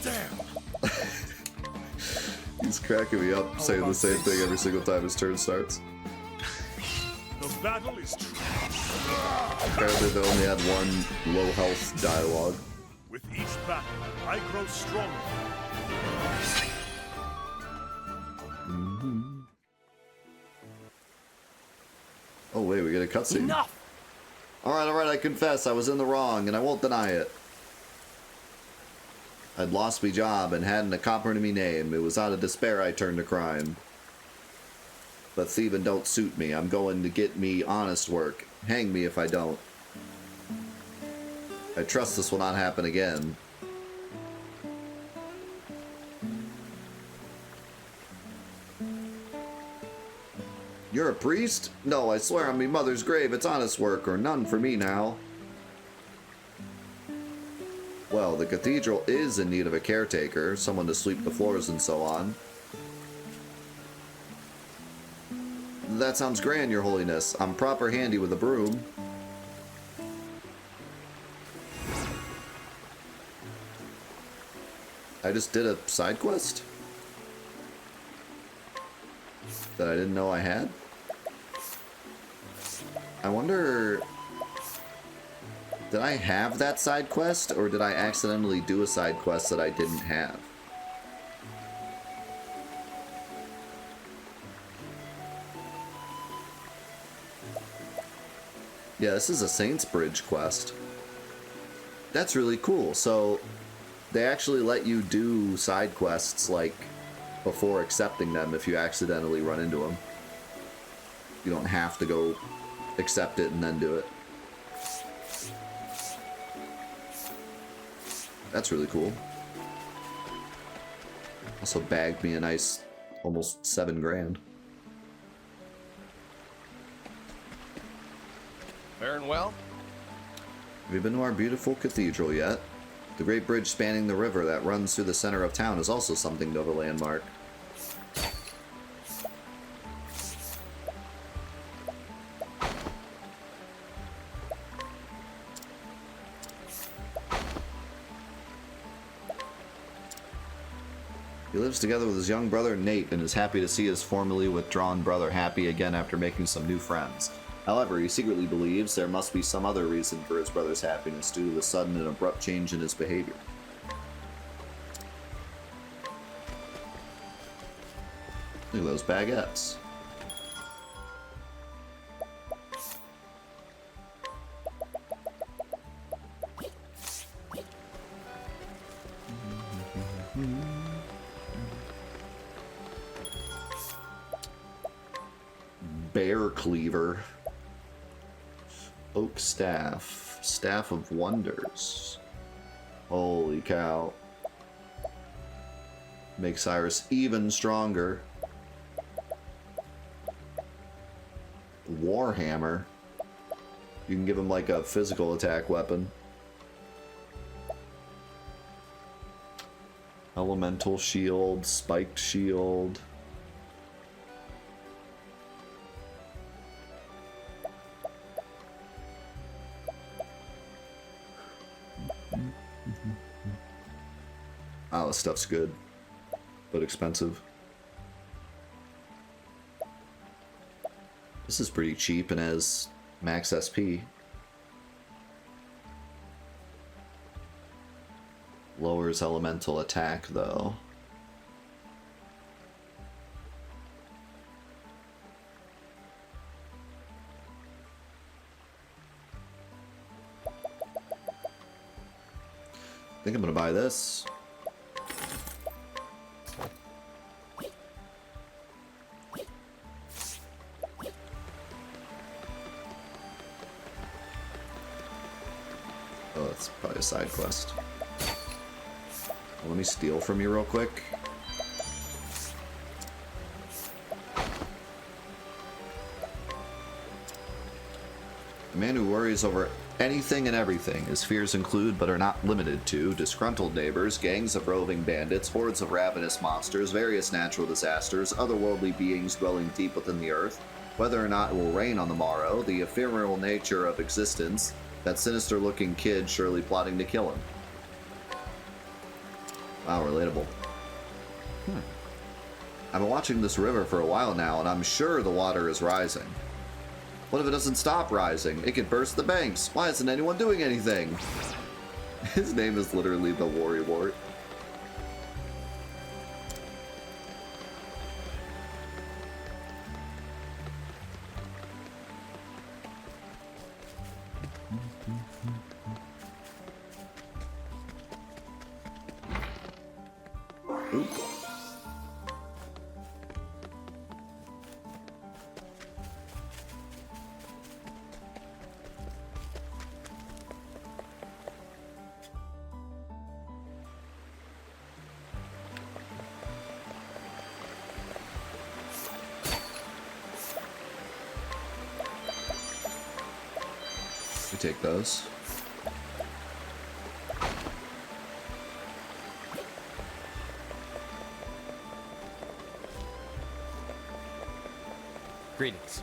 Speaker 7: Damn.
Speaker 1: He's cracking me up, saying the same thing every single time his turn starts.
Speaker 7: The battle is true.
Speaker 1: Apparently they only had one low health dialogue.
Speaker 7: With each battle, I grow stronger.
Speaker 1: Oh wait, we get a cutscene.
Speaker 2: Enough!
Speaker 1: Alright, I confess, I was in the wrong, and I won't deny it. I'd lost me job and hadn't a copper to me name. It was out of despair I turned to crime. But thieving don't suit me. I'm going to get me honest work. Hang me if I don't. I trust this will not happen again. You're a priest? No, I swear on me mother's grave it's honest work, or none for me now. Well, the cathedral is in need of a caretaker, someone to sweep the floors and so on. That sounds grand, your holiness. I'm proper handy with a broom. I just did a side quest that I didn't know I had. I wonder, did I have that side quest, or did I accidentally do a side quest that I didn't have? Yeah, this is a Saints Bridge quest. That's really cool. So they actually let you do side quests like before accepting them if you accidentally run into them. You don't have to go accept it and then do it. That's really cool. Also bagged me a nice almost 7 grand.
Speaker 8: Faring well?
Speaker 1: Have you been to our beautiful cathedral yet? The great bridge spanning the river that runs through the center of town is also something of a landmark. He lives together with his young brother Nate and is happy to see his formerly withdrawn brother happy again after making some new friends. However, he secretly believes there must be some other reason for his brother's happiness due to the sudden and abrupt change in his behavior. Look at those baguettes. Bear cleaver. Oak staff. Staff of wonders. Holy cow. Makes Cyrus even stronger. Warhammer. You can give him like a physical attack weapon. Elemental shield, spiked shield. Oh, this stuff's good, but expensive. This is pretty cheap and has max SP. Lowers elemental attack, though. I think I'm gonna buy this. Oh, that's probably a side quest. Let me steal from you real quick. A man who worries over anything and everything. His fears include, but are not limited to, disgruntled neighbors, gangs of roving bandits, hordes of ravenous monsters, various natural disasters, otherworldly beings dwelling deep within the earth, whether or not it will rain on the morrow, the ephemeral nature of existence, that sinister-looking kid surely plotting to kill him. Wow, relatable. I've been watching this river for a while now, and I'm sure the water is rising. What if it doesn't stop rising? It could burst the banks. Why isn't anyone doing anything? His name is literally the Worrywart. Oop. We take those.
Speaker 8: Greetings.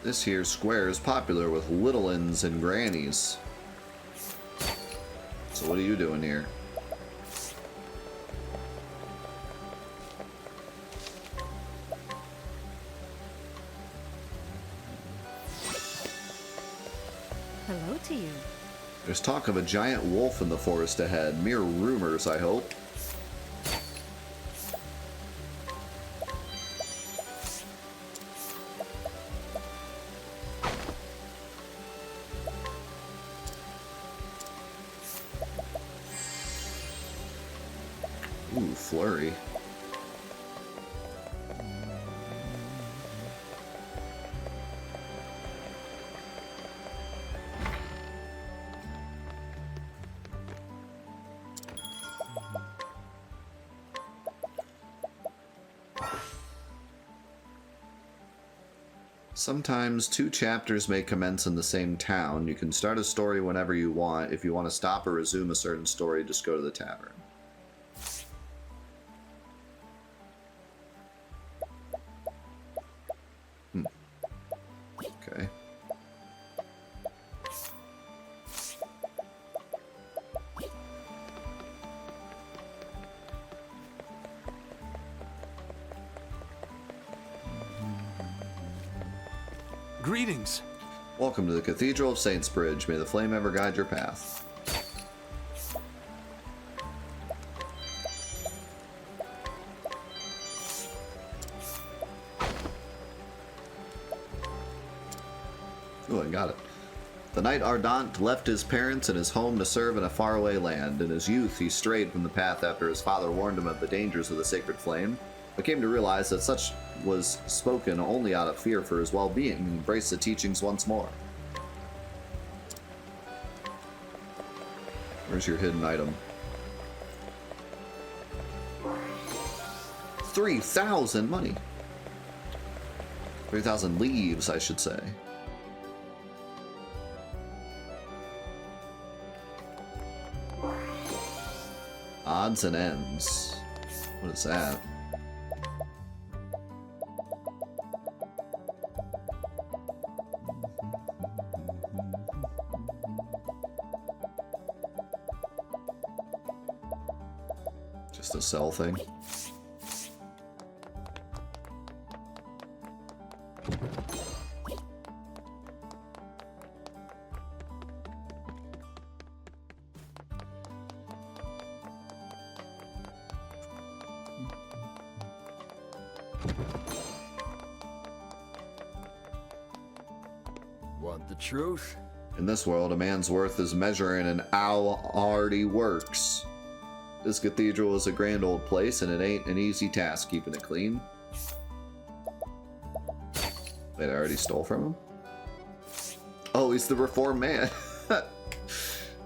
Speaker 1: This here square is popular with little-uns and grannies. So what are you doing here?
Speaker 4: Hello to you.
Speaker 1: There's talk of a giant wolf in the forest ahead. Mere rumors, I hope. Ooh, flurry. Sometimes two chapters may commence in the same town. You can start a story whenever you want. If you want to stop or resume a certain story, just go to the tavern. Okay.
Speaker 7: Greetings.
Speaker 1: Welcome to the Cathedral of Saintsbridge. May the flame ever guide your path. Ooh, I got it. The Knight Ardent left his parents and his home to serve in a faraway land. In his youth, he strayed from the path after his father warned him of the dangers of the sacred flame, but came to realize that such was spoken only out of fear for his well-being and embraced the teachings once more. Where's your hidden item? 3,000 money. 3,000 leaves, I should say. Odds and ends. What is that? Just a sell thing.
Speaker 7: Want the truth?
Speaker 1: In this world, a man's worth is measured in how hard he works. This cathedral is a grand old place, and it ain't an easy task keeping it clean. Wait, I already stole from him? Oh, he's the reformed man.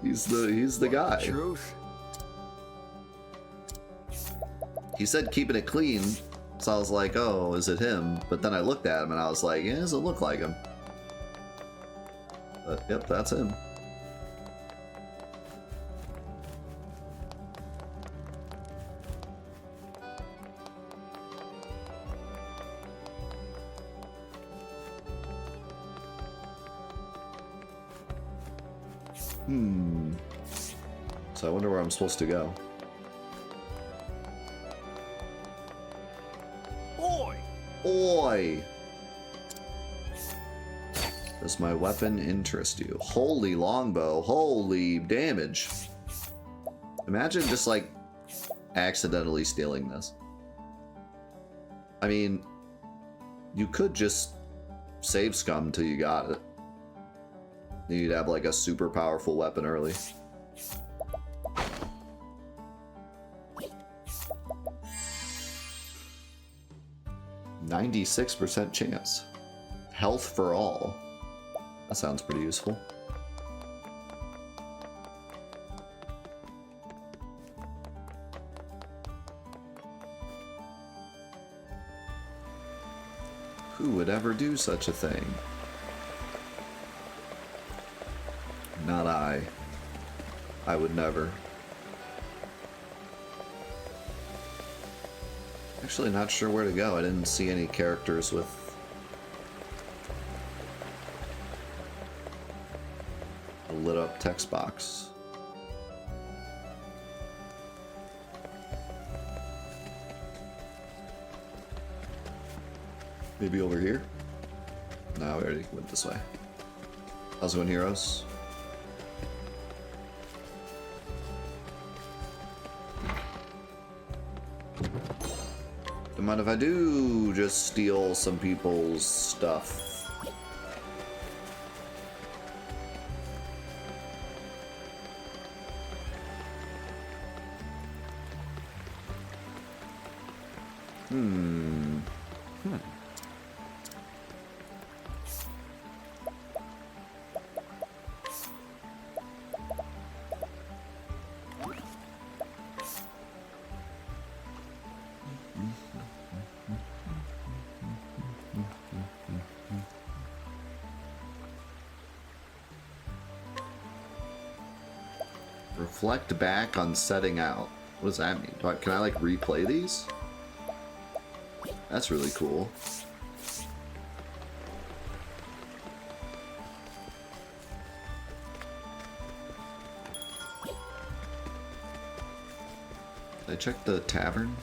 Speaker 1: he's the guy.
Speaker 7: Truth?
Speaker 1: He said keeping it clean, so I was like, oh, is it him? But then I looked at him and I was like, yeah, does it look like him? But yep, that's him. So I wonder where I'm supposed to go.
Speaker 7: Oi!
Speaker 1: Oi! Does my weapon interest you? Holy longbow, holy damage. Imagine just like accidentally stealing this. I mean, you could just save scum till you got it. You'd have like a super powerful weapon early. %96 chance. Health for all. That sounds pretty useful. Who would ever do such a thing? Not I. I would never. Actually, not sure where to go. I didn't see any characters with a lit up text box. Maybe over here? No, we already went this way. How's it going, heroes? Don't mind if I do just steal some people's stuff. Reflect back on setting out. What does that mean? Can I like replay these? That's really cool. Did I check the tavern?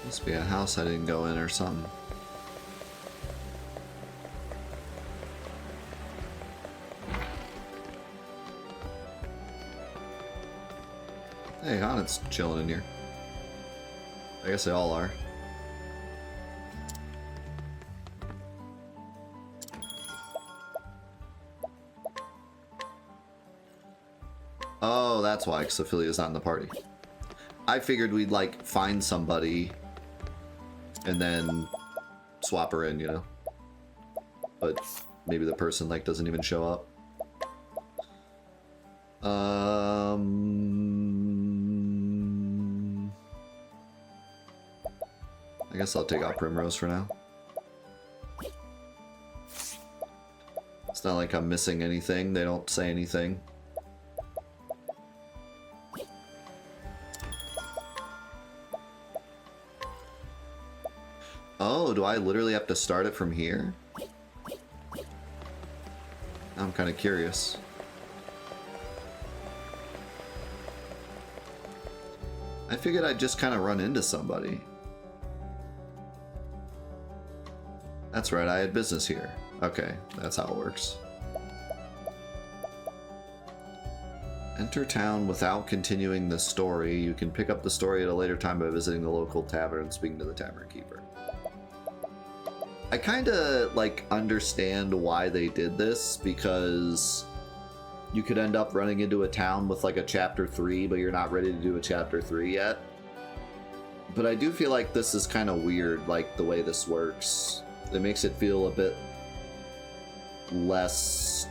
Speaker 1: Must be a house I didn't go in or something. Hey, Honnet's chilling in here. I guess they all are. Oh, that's why, because Ophilia's not in the party. I figured we'd, like, find somebody and then swap her in, you know? But maybe the person, like, doesn't even show up. I guess I'll take out Primrose for now. It's not like I'm missing anything. They don't say anything. Oh, do I literally have to start it from here? I'm kind of curious. I figured I'd just kind of run into somebody. That's right, I had business here. Okay, that's how it works. Enter town without continuing the story. You can pick up the story at a later time by visiting the local tavern and speaking to the tavern keeper. I kind of, like, understand why they did this, because you could end up running into a town with, like, a chapter 3, but you're not ready to do a chapter 3 yet. But I do feel like this is kind of weird, like, the way this works. It makes it feel a bit less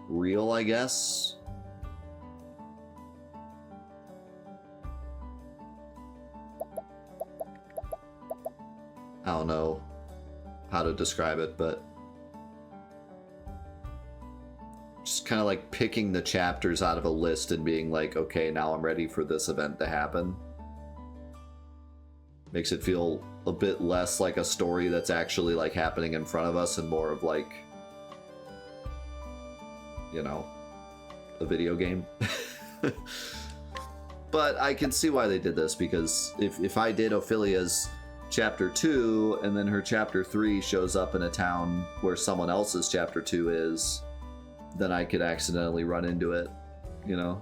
Speaker 1: real, I guess. I don't know how to describe it, but just kind of like picking the chapters out of a list and being like, okay, now I'm ready for this event to happen. Makes it feel a bit less like a story that's actually like happening in front of us and more of like, you know, a video game. But I can see why they did this, because if I did Ophilia's chapter 2 and then her chapter 3 shows up in a town where someone else's chapter 2 is, then I could accidentally run into it, you know?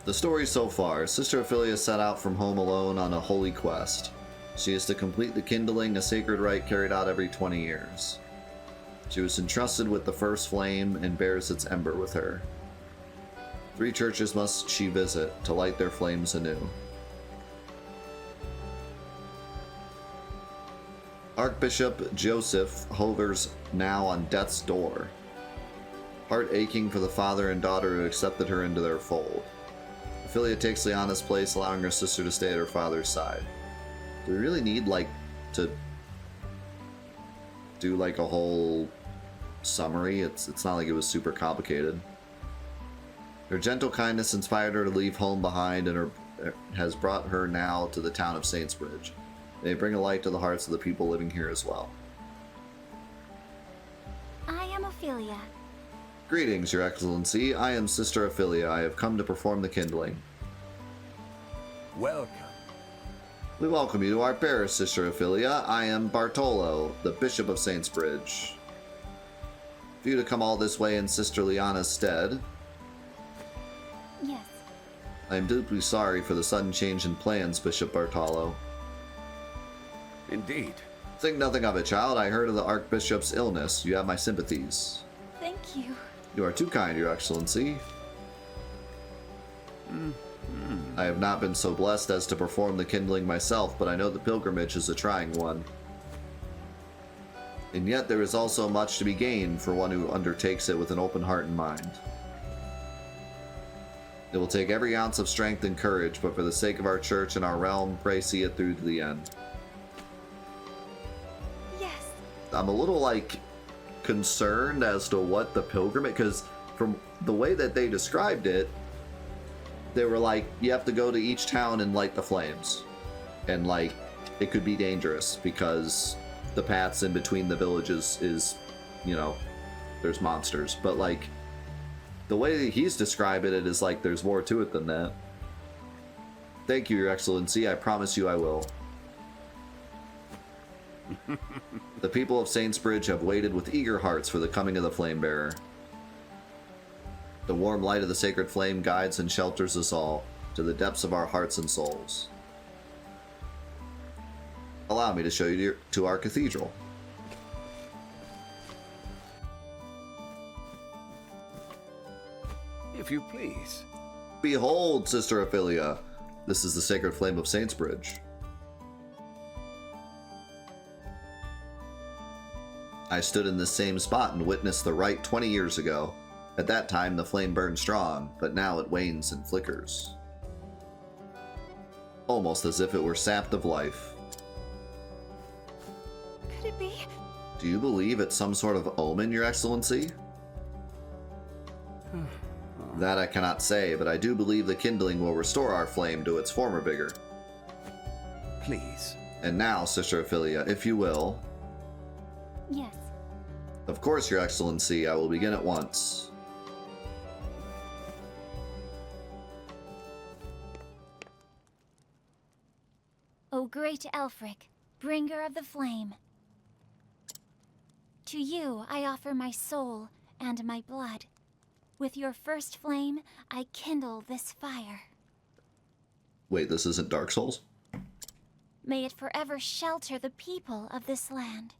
Speaker 1: The story so far. Sister Ophelia set out from home alone on a holy quest. She is to complete the kindling, a sacred rite carried out every 20 years. She was entrusted with the first flame and bears its ember with her. 3 churches must she visit to light their flames anew. Archbishop Joseph hovers now on death's door, heart aching for the father and daughter who accepted her into their fold. Ophelia takes Liana's place, allowing her sister to stay at her father's side. Do we really need, like, to do, like, a whole summary? It's not like it was super complicated. Her gentle kindness inspired her to leave home behind and has brought her now to the town of Saintsbridge. May bring a light to the hearts of the people living here as well.
Speaker 6: I am Ophelia.
Speaker 1: Greetings, Your Excellency. I am Sister Ophelia. I have come to perform the kindling.
Speaker 3: Welcome.
Speaker 1: We welcome you to our parish, Sister Ophelia. I am Bartolo, the Bishop of Saintsbridge. For you to come all this way in Sister Liana's stead,
Speaker 6: Yes.
Speaker 1: I am deeply sorry for the sudden change in plans, Bishop Bartolo.
Speaker 7: Indeed.
Speaker 1: Think nothing of it, child. I heard of the Archbishop's illness. You have my sympathies.
Speaker 6: Thank you.
Speaker 1: You are too kind, Your Excellency. I have not been so blessed as to perform the kindling myself, but I know the pilgrimage is a trying one. And yet there is also much to be gained for one who undertakes it with an open heart and mind. It will take every ounce of strength and courage, but for the sake of our church and our realm, pray see it through to the end.
Speaker 6: Yes.
Speaker 1: I'm a little, like, concerned as to what the pilgrimage, because from the way that they described it, they were like, you have to go to each town and light the flames. And, like, it could be dangerous because the paths in between the villages is, you know, there's monsters. But, like, the way that he's describing it is like there's more to it than that. Thank you, Your Excellency. I promise you I will. The people of Saintsbridge have waited with eager hearts for the coming of the Flame Bearer. The warm light of the sacred flame guides and shelters us all. to the depths of our hearts and souls. Allow me to show you to our cathedral.
Speaker 7: If you please.
Speaker 1: Behold, Sister Ophelia, this is the Sacred Flame of Saintsbridge. I stood in this same spot and witnessed the rite 20 years ago. At that time, the flame burned strong, but now it wanes and flickers. Almost as if it were sapped of life.
Speaker 6: Could it be?
Speaker 1: Do you believe it's some sort of omen, Your Excellency? That I cannot say, but I do believe the kindling will restore our flame to its former vigor.
Speaker 7: Please.
Speaker 1: And now, Sister Ophelia, if you will...
Speaker 6: Yes.
Speaker 1: Of course, Your Excellency, I will begin at once.
Speaker 6: O great Elfric, bringer of the flame. To you I offer my soul and my blood. With your first flame, I kindle this fire.
Speaker 1: Wait, this isn't Dark Souls?
Speaker 6: May it forever shelter the people of this land.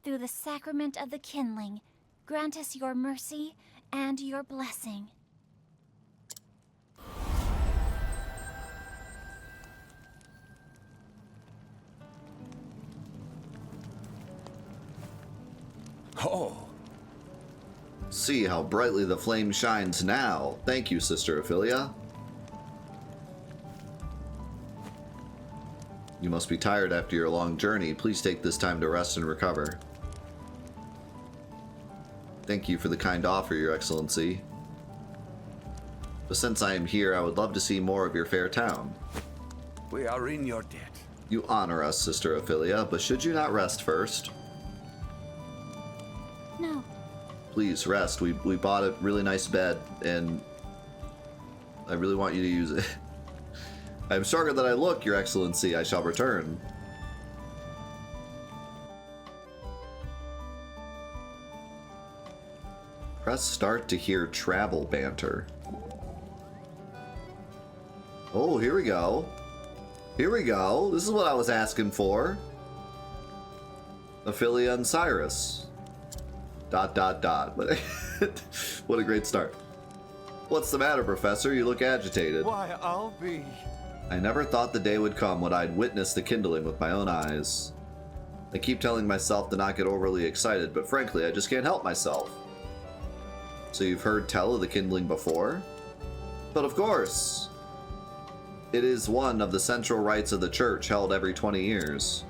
Speaker 6: Through the sacrament of the kindling, grant us your mercy and your blessing.
Speaker 7: Oh.
Speaker 1: See how brightly the flame shines now. Thank you, Sister Ophelia. You must be tired after your long journey. Please take this time to rest and recover. Thank you for the kind offer, Your Excellency. But since I am here, I would love to see more of your fair town.
Speaker 7: We are in your debt.
Speaker 1: You honor us, Sister Ophelia, but should you not rest first?
Speaker 6: No.
Speaker 1: Please rest. We bought a really nice bed, and I really want you to use it. I am stronger than I look, Your Excellency. I shall return. Press start to hear travel banter. Oh, here we go. Here we go. This is what I was asking for. Ophelia and Cyrus. ... What a great start. What's the matter, Professor? You look agitated.
Speaker 8: Why, I'll be...
Speaker 1: I never thought the day would come when I'd witness the kindling with my own eyes. I keep telling myself to not get overly excited, but frankly, I just can't help myself. So you've heard tell of the kindling before? But of course! It is one of the central rites of the church held every 20 years.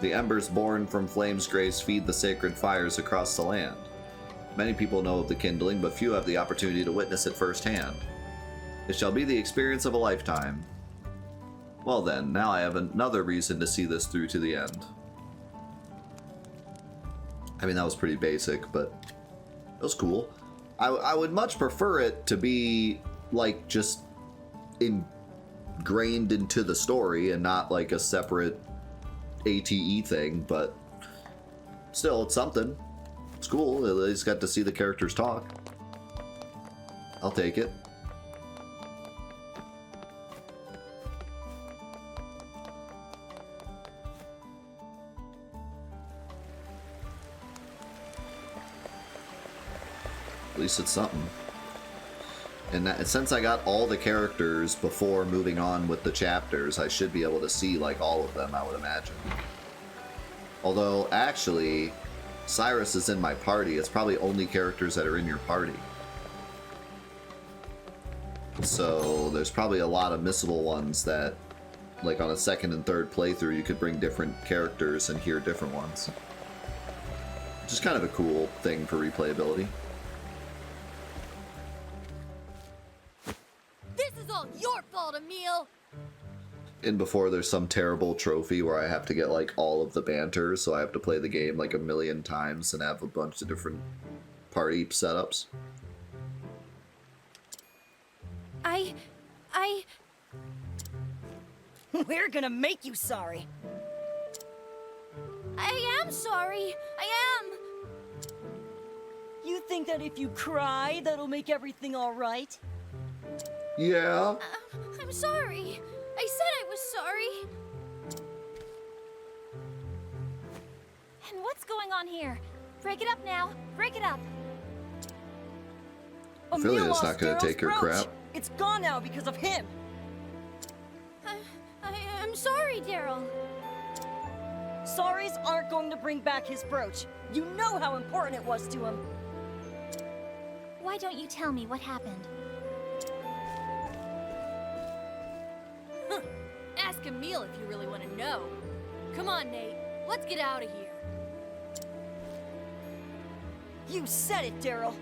Speaker 1: The embers born from Flame's grace feed the sacred fires across the land. Many people know of the kindling, but few have the opportunity to witness it firsthand. It shall be the experience of a lifetime. Well then, now I have another reason to see this through to the end. I mean, that was pretty basic, but it was cool. I would much prefer it to be, like, just ingrained into the story and not like a separate ATE thing, but still, it's something. It's cool. At least got to see the characters talk. I'll take it. At least it's something. And since I got all the characters before moving on with the chapters, I should be able to see, like, all of them, I would imagine. Although, actually, Cyrus is in my party. It's probably only characters that are in your party. So, there's probably a lot of missable ones that, like, on a second and third playthrough, you could bring different characters and hear different ones. Which is kind of a cool thing for replayability.
Speaker 4: Your fault, Emil!
Speaker 1: And before there's some terrible trophy where I have to get like all of the banter, so I have to play the game like a million times and have a bunch of different party setups.
Speaker 4: We're gonna make you sorry.
Speaker 6: I am sorry. I am.
Speaker 4: You think that if you cry, that'll make everything alright?
Speaker 1: Yeah.
Speaker 4: I'm sorry. I said I was sorry.
Speaker 6: And what's going on here? Break it up now. Break it up.
Speaker 1: Ophelia's not gonna take her crap.
Speaker 9: It's gone now because of him.
Speaker 4: I'm sorry, Daryl.
Speaker 9: Sorries aren't going to bring back his brooch. You know how important it was to him.
Speaker 6: Why don't you tell me what happened?
Speaker 4: Ask Emil if you really want to know. Come on, Nate. Let's get out of here.
Speaker 9: You said it, Daryl.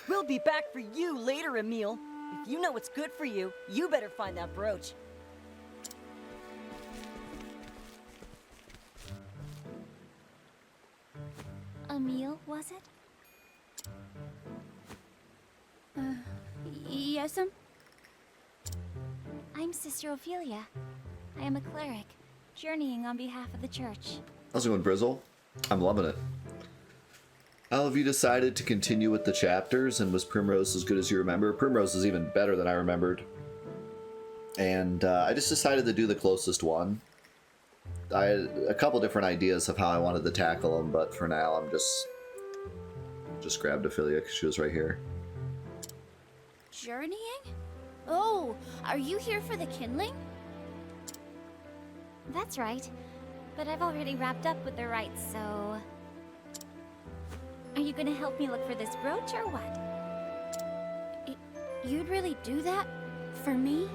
Speaker 9: We'll be back for you later, Emil. If you know what's good for you, you better find that brooch.
Speaker 6: Emil, was it?
Speaker 4: Yes'm?
Speaker 6: I'm Sister Ophelia. I am a cleric, journeying on behalf of the church.
Speaker 1: How's it going, Brizzle? I'm loving it. How have you decided to continue with the chapters, and was Primrose as good as you remember? Primrose is even better than I remembered. And I just decided to do the closest one. I had a couple different ideas of how I wanted to tackle them, but for now I'm just grabbed Ophelia because she was right here.
Speaker 4: Journeying? Oh, are you here for the kindling?
Speaker 6: That's right. But I've already wrapped up with the rites, so... Are you gonna help me look for this brooch, or what?
Speaker 4: You'd really do that? For me?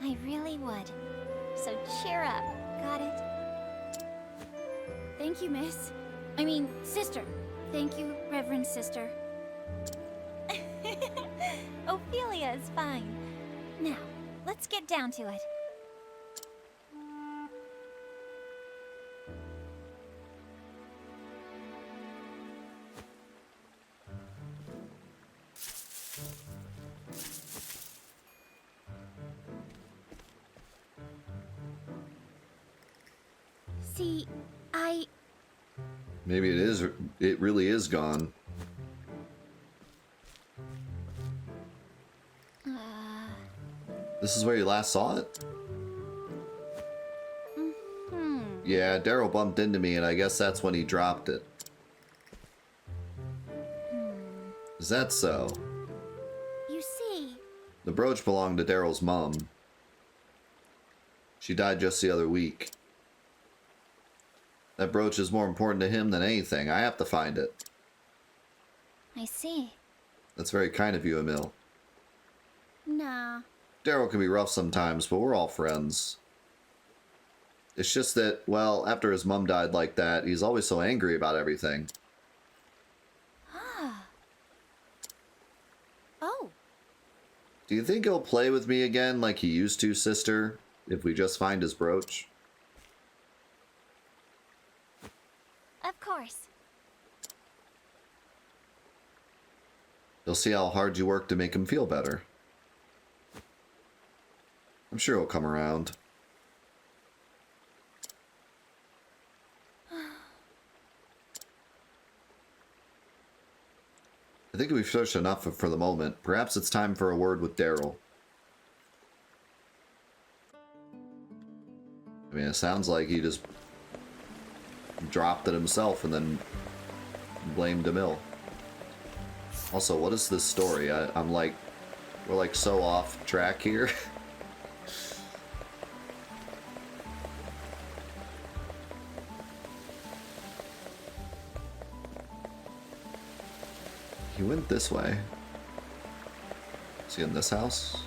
Speaker 6: I really would. So cheer up, got it?
Speaker 4: Thank you, miss. I mean, sister. Thank you, Reverend Sister.
Speaker 6: Ophelia is fine. Now, let's get down to it.
Speaker 4: See,
Speaker 1: Maybe it really is gone. This is where you last saw it? Yeah, Daryl bumped into me, and I guess that's when he dropped it. Is that so?
Speaker 4: you see,
Speaker 1: The brooch belonged to Daryl's mom. She died just the other week. That brooch is more important to him than anything. I have to find it.
Speaker 6: I see.
Speaker 1: That's very kind of you, Emil.
Speaker 4: nah.
Speaker 1: Daryl can be rough sometimes, but we're all friends. It's just that, well, after his mom died like that, he's always so angry about everything.
Speaker 4: Oh,
Speaker 1: Do you think he'll play with me again like he used to, sister, if we just find his brooch?
Speaker 6: Of course.
Speaker 1: You'll see how hard you work to make him feel better. I'm sure he'll come around. I think we've searched enough for the moment. Perhaps it's time for a word with Daryl. I mean, it sounds like he just dropped it himself and then blamed Emil. Also, what is this story? I'm like, we're like so off track here. He went this way. Is he in this house?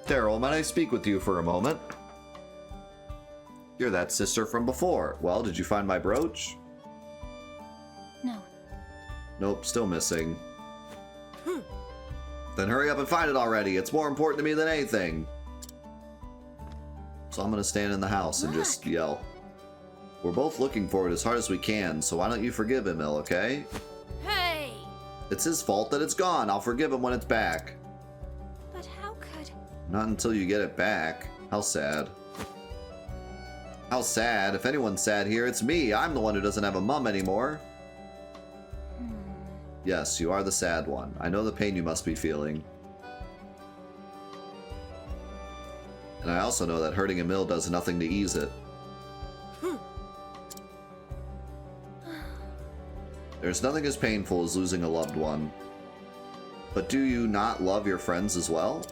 Speaker 1: Daryl, might I speak with you for a moment? You're that sister from before. Well, did you find my brooch?
Speaker 6: No.
Speaker 1: Nope, still missing. Then hurry up and find it already. It's more important to me than anything. So I'm gonna stand in the house and just yell. We're both looking for it as hard as we can, so why don't you forgive Emil, okay?
Speaker 4: hey!
Speaker 1: It's his fault that it's gone. I'll forgive him when it's back.
Speaker 4: But how could...
Speaker 1: Not until you get it back. How sad. How sad. If anyone's sad here, it's me. I'm the one who doesn't have a mum anymore. Yes, you are the sad one. I know the pain you must be feeling. And I also know that hurting Emil does nothing to ease it. There's nothing as painful as losing a loved one. But do you not love your friends as well?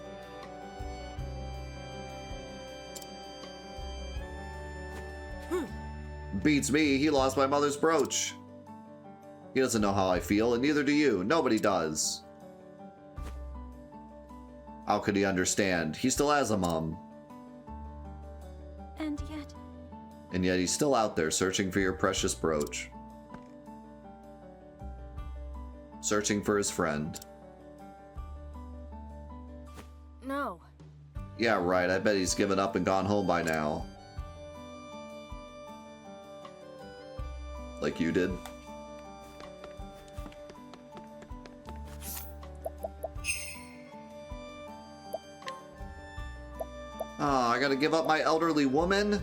Speaker 1: Beats me, he lost my mother's brooch. He doesn't know how I feel, and neither do you. Nobody does. How could he understand? He still has a mom. And yet he's still out there searching for your precious brooch. Searching for his friend.
Speaker 9: No.
Speaker 1: Yeah, right. I bet he's given up and gone home by now. Like you did. Oh, I gotta give up my elderly woman?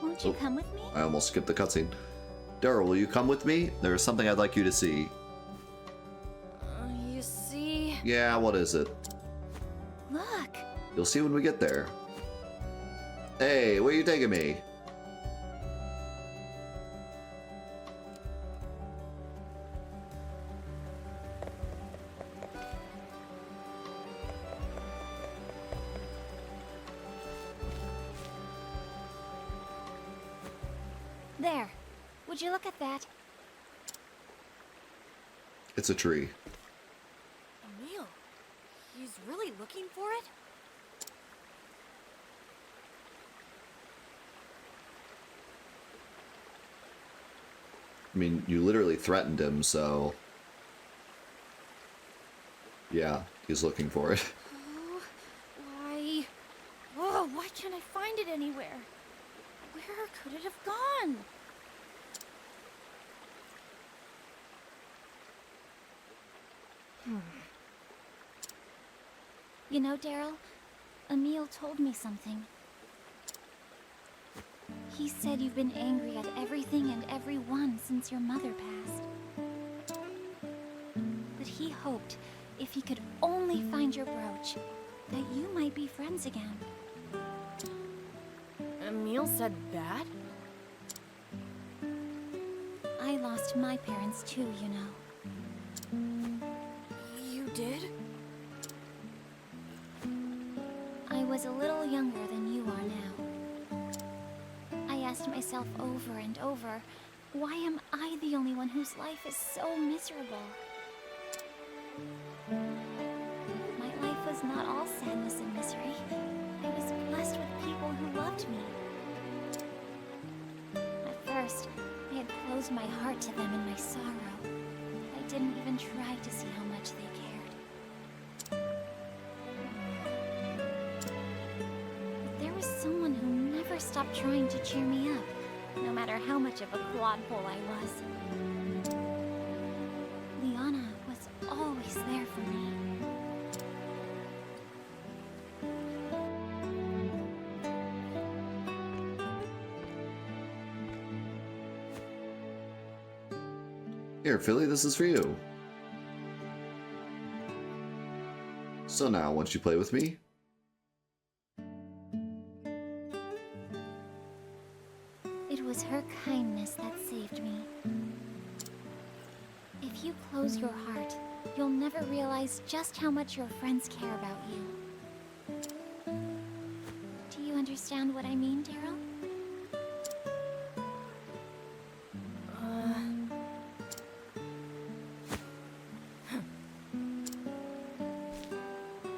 Speaker 6: Won't you come with me?
Speaker 1: I almost skipped the cutscene. Daryl, will you come with me? There is something I'd like you to see.
Speaker 9: You see?
Speaker 1: Yeah, what is it?
Speaker 6: Look.
Speaker 1: You'll see when we get there. Hey, where are you taking me?
Speaker 6: There. Would you look at that?
Speaker 1: It's a tree.
Speaker 9: Emil, he's really looking for it?
Speaker 1: I mean, you literally threatened him, so... Yeah, he's looking for it.
Speaker 6: Oh, why? Oh, why can't I find it anywhere? Where could it have gone? You know, Daryl, Emil told me something. He said you've been angry at everything and everyone since your mother passed. But he hoped if he could only find your brooch, that you might be friends again.
Speaker 9: Emil said that?
Speaker 6: I lost my parents too, you know.
Speaker 9: You did?
Speaker 6: I was a little younger than you are now. I asked myself over and over, why am I the only one whose life is so miserable? My life was not all sadness and misery. I was blessed with people who loved me. At first, I had closed my heart to them in my sorrow. I didn't even try to see how much they cared. But there was someone who never stopped trying to cheer me up, no matter how much of a clodpole I was. Liana was always there for me.
Speaker 1: Here, Philly, this is for you. So now, won't you play with me?
Speaker 6: It was her kindness that saved me. If you close your heart, you'll never realize just how much your friends care about you. Do you understand what I mean, Daryl?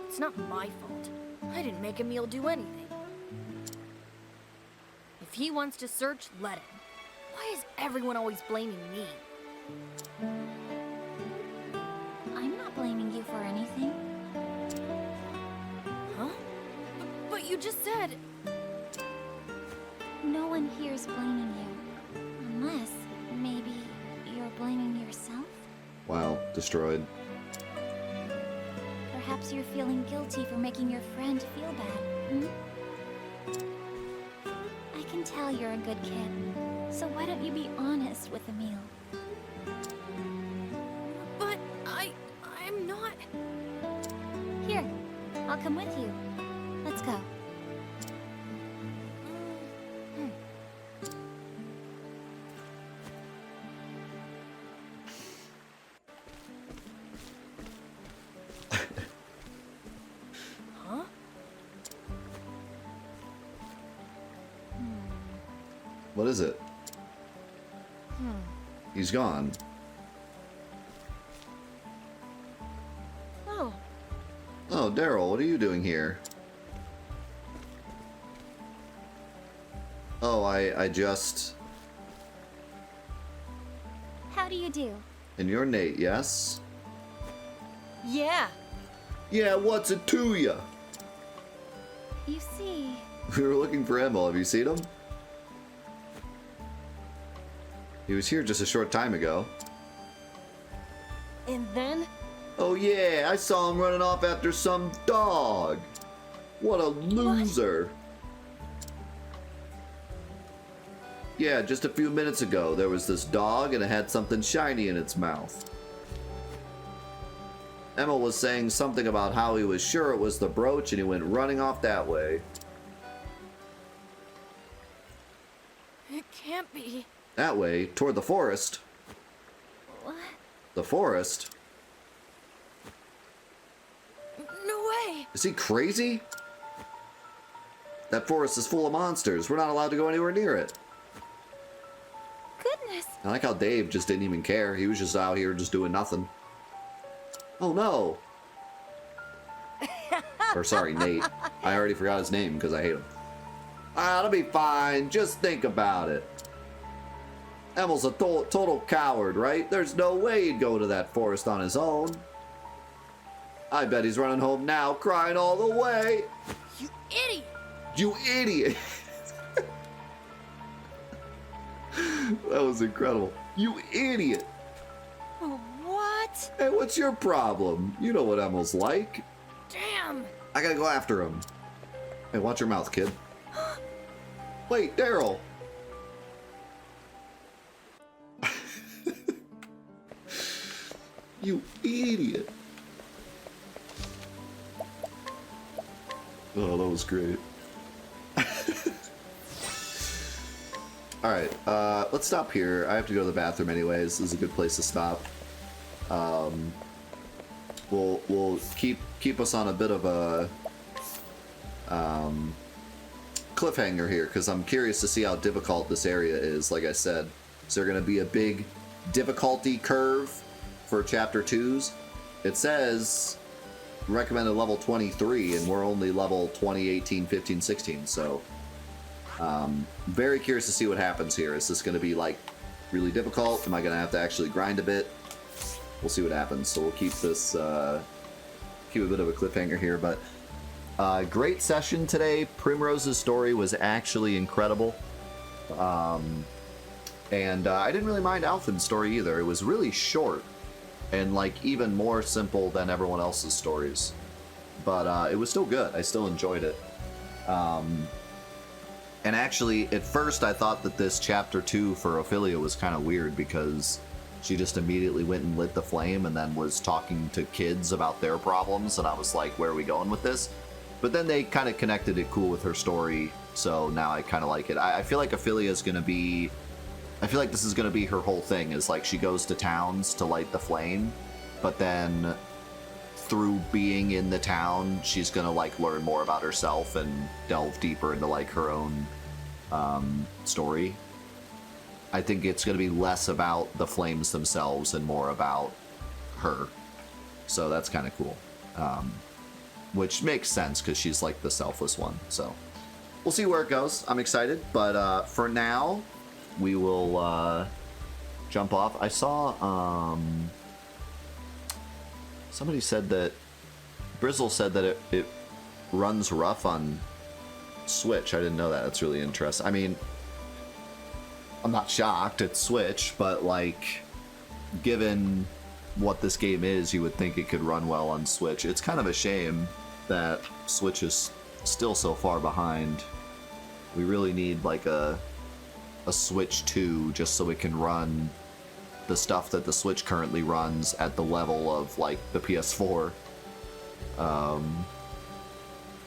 Speaker 9: It's not my fault. I didn't make Emil do anything. If he wants to search, let him. Why is everyone always blaming me?
Speaker 6: I'm not blaming you for anything.
Speaker 9: Huh? But you just said...
Speaker 6: No one here is blaming you. Unless, maybe, you're blaming yourself?
Speaker 1: Wow, destroyed.
Speaker 6: Perhaps you're feeling guilty for making your friend feel bad, hmm? I can tell you're a good kid, so why don't you be honest with Emil?
Speaker 4: But I'm not...
Speaker 6: Here, I'll come with you. Let's go.
Speaker 9: Huh?
Speaker 1: What is it? He's gone.
Speaker 9: Oh,
Speaker 1: Oh, Daryl, what are you doing here? Oh, I just...
Speaker 6: How do you do?
Speaker 1: And you're Nate, yes?
Speaker 9: yeah.
Speaker 1: Yeah, what's it to ya?
Speaker 6: You see...
Speaker 1: We were looking for Emil. Have you seen him? He was here just a short time ago.
Speaker 9: And then?
Speaker 1: Oh yeah, I saw him running off after some dog. What a loser. Yeah, just a few minutes ago, there was this dog and it had something shiny in its mouth. Emil was saying something about how he was sure it was the brooch and he went running off that way.
Speaker 9: It can't be.
Speaker 1: That way, toward the forest.
Speaker 6: What?
Speaker 1: The forest?
Speaker 9: No way.
Speaker 1: Is he crazy? That forest is full of monsters. We're not allowed to go anywhere near it.
Speaker 6: Goodness!
Speaker 1: I like how Dave just didn't even care. He was just out here just doing nothing. Oh no! Or sorry, Nate. I already forgot his name because I hate him. Ah, it'll be fine. Just think about it. Emil's a total coward, right? There's no way he'd go to that forest on his own. I bet he's running home now, crying all the way.
Speaker 9: You idiot!
Speaker 1: You idiot! That was incredible. You idiot!
Speaker 9: Oh, what?
Speaker 1: Hey, what's your problem? You know what Emil's like.
Speaker 9: Damn!
Speaker 1: I gotta go after him. Hey, watch your mouth, kid. Wait, Daryl! You idiot! Oh, that was great. Alright, let's stop here. I have to go to the bathroom anyways. This is a good place to stop. We'll keep us on a bit of a cliffhanger here, because I'm curious to see how difficult this area is. Like I said, is there going to be a big difficulty curve for chapter 2s? It says recommended level 23, and we're only level 20, 18, 15, 16, so very curious to see what happens here. Is this going to be like really difficult? Am I going to have to actually grind a bit? We'll see what happens. So we'll keep this keep a bit of a cliffhanger here, but great session today. Primrose's story was actually incredible, and I didn't really mind Alphen's story either. It was really short and like even more simple than everyone else's stories, but it was still good. I still enjoyed it. And actually, at first I thought that this chapter 2 for Ophelia was kind of weird, because she just immediately went and lit the flame and then was talking to kids about their problems, and I was like, where are we going with this? But then they kind of connected it cool with her story, so now I kind of like it. I feel like Ophelia is going to be... I feel like this is going to be her whole thing, is like she goes to towns to light the flame, but then through being in the town, she's going to like learn more about herself and delve deeper into like her own story. I think it's going to be less about the flames themselves and more about her. So that's kind of cool. Which makes sense because she's like the selfless one. So we'll see where it goes. I'm excited. But for now, we will jump off. I saw somebody said that Brizzle said that it runs rough on Switch. I didn't know that. That's really interesting. I mean, I'm not shocked. It's Switch, but like, given what this game is, you would think it could run well on Switch. It's kind of a shame that Switch is still so far behind. We really need like a Switch 2 just so it can run the stuff that the Switch currently runs at the level of like the PS4.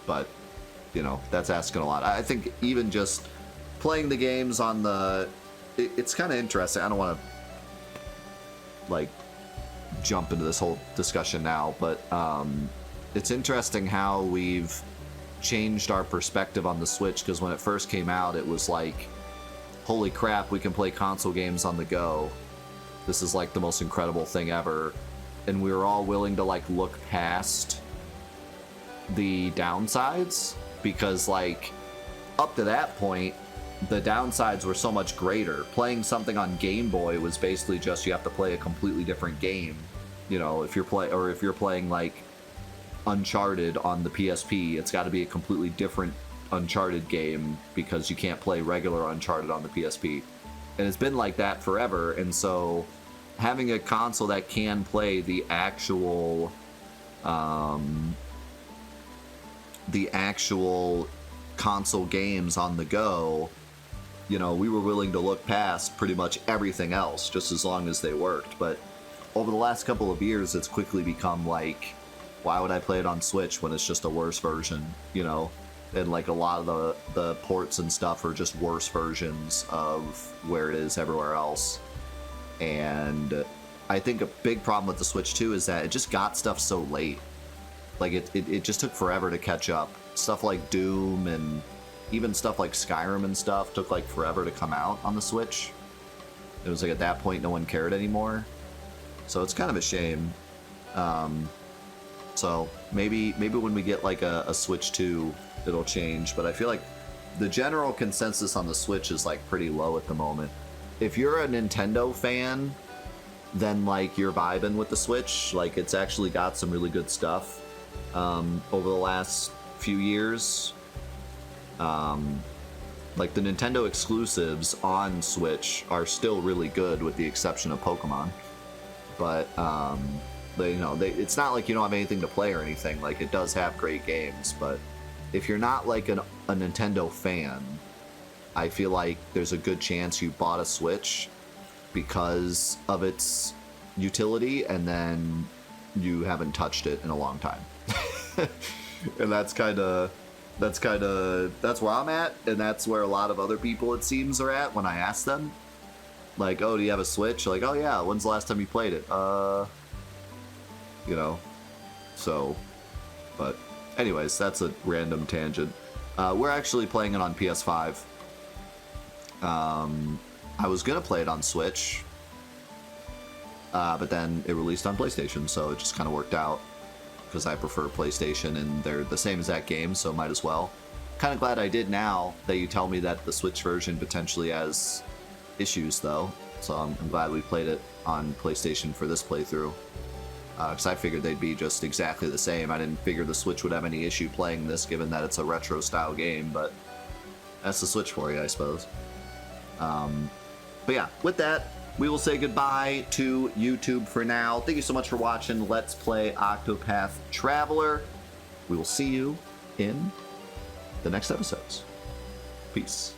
Speaker 1: But you know, that's asking a lot. I think even just playing the games on the it's kind of interesting. I don't want to like jump into this whole discussion now, but it's interesting how we've changed our perspective on the Switch, because when it first came out it was like, holy crap, we can play console games on the go. This is like the most incredible thing ever. And we were all willing to like look past the downsides, because like up to that point the downsides were so much greater. Playing something on Game Boy was basically just you have to play a completely different game. You know, if you're playing like Uncharted on the PSP, it's got to be a completely different Uncharted game because you can't play regular Uncharted on the PSP. And it's been like that forever. And so having a console that can play the actual console games on the go, you know, we were willing to look past pretty much everything else just as long as they worked. But over the last couple of years, it's quickly become like, why would I play it on Switch when it's just a worse version, you know? And like a lot of the ports and stuff are just worse versions of where it is everywhere else. And I think a big problem with the Switch too is that it just got stuff so late. Like it just took forever to catch up. Stuff like Doom and even stuff like Skyrim and stuff took like forever to come out on the Switch. It was like at that point no one cared anymore. So it's kind of a shame. So maybe when we get like a Switch 2, it'll change. But I feel like the general consensus on the Switch is like pretty low at the moment. If you're a Nintendo fan, then like you're vibing with the Switch. Like it's actually got some really good stuff over the last few years. Like the Nintendo exclusives on Switch are still really good with the exception of Pokemon. But it's not like you don't have anything to play or anything. Like it does have great games, but if you're not like a Nintendo fan, I feel like there's a good chance you bought a Switch because of its utility and then you haven't touched it in a long time. And that's where I'm at, and that's where a lot of other people, it seems, are at when I ask them. Like, oh, do you have a Switch? Like, oh yeah, when's the last time you played it? You know, so, but anyways, that's a random tangent. We're actually playing it on PS5. I was gonna play it on Switch, but then it released on PlayStation, so it just kind of worked out because I prefer PlayStation and they're the same exact game, so might as well. Kind of glad I did now that you tell me that the Switch version potentially has issues though, so I'm glad we played it on PlayStation for this playthrough. Because I figured they'd be just exactly the same. I didn't figure the Switch would have any issue playing this, given that it's a retro style game, but that's the Switch for you, I suppose. But yeah, with that, we will say goodbye to YouTube for now. Thank you so much for watching Let's Play Octopath Traveler. We will see you in the next episodes. Peace.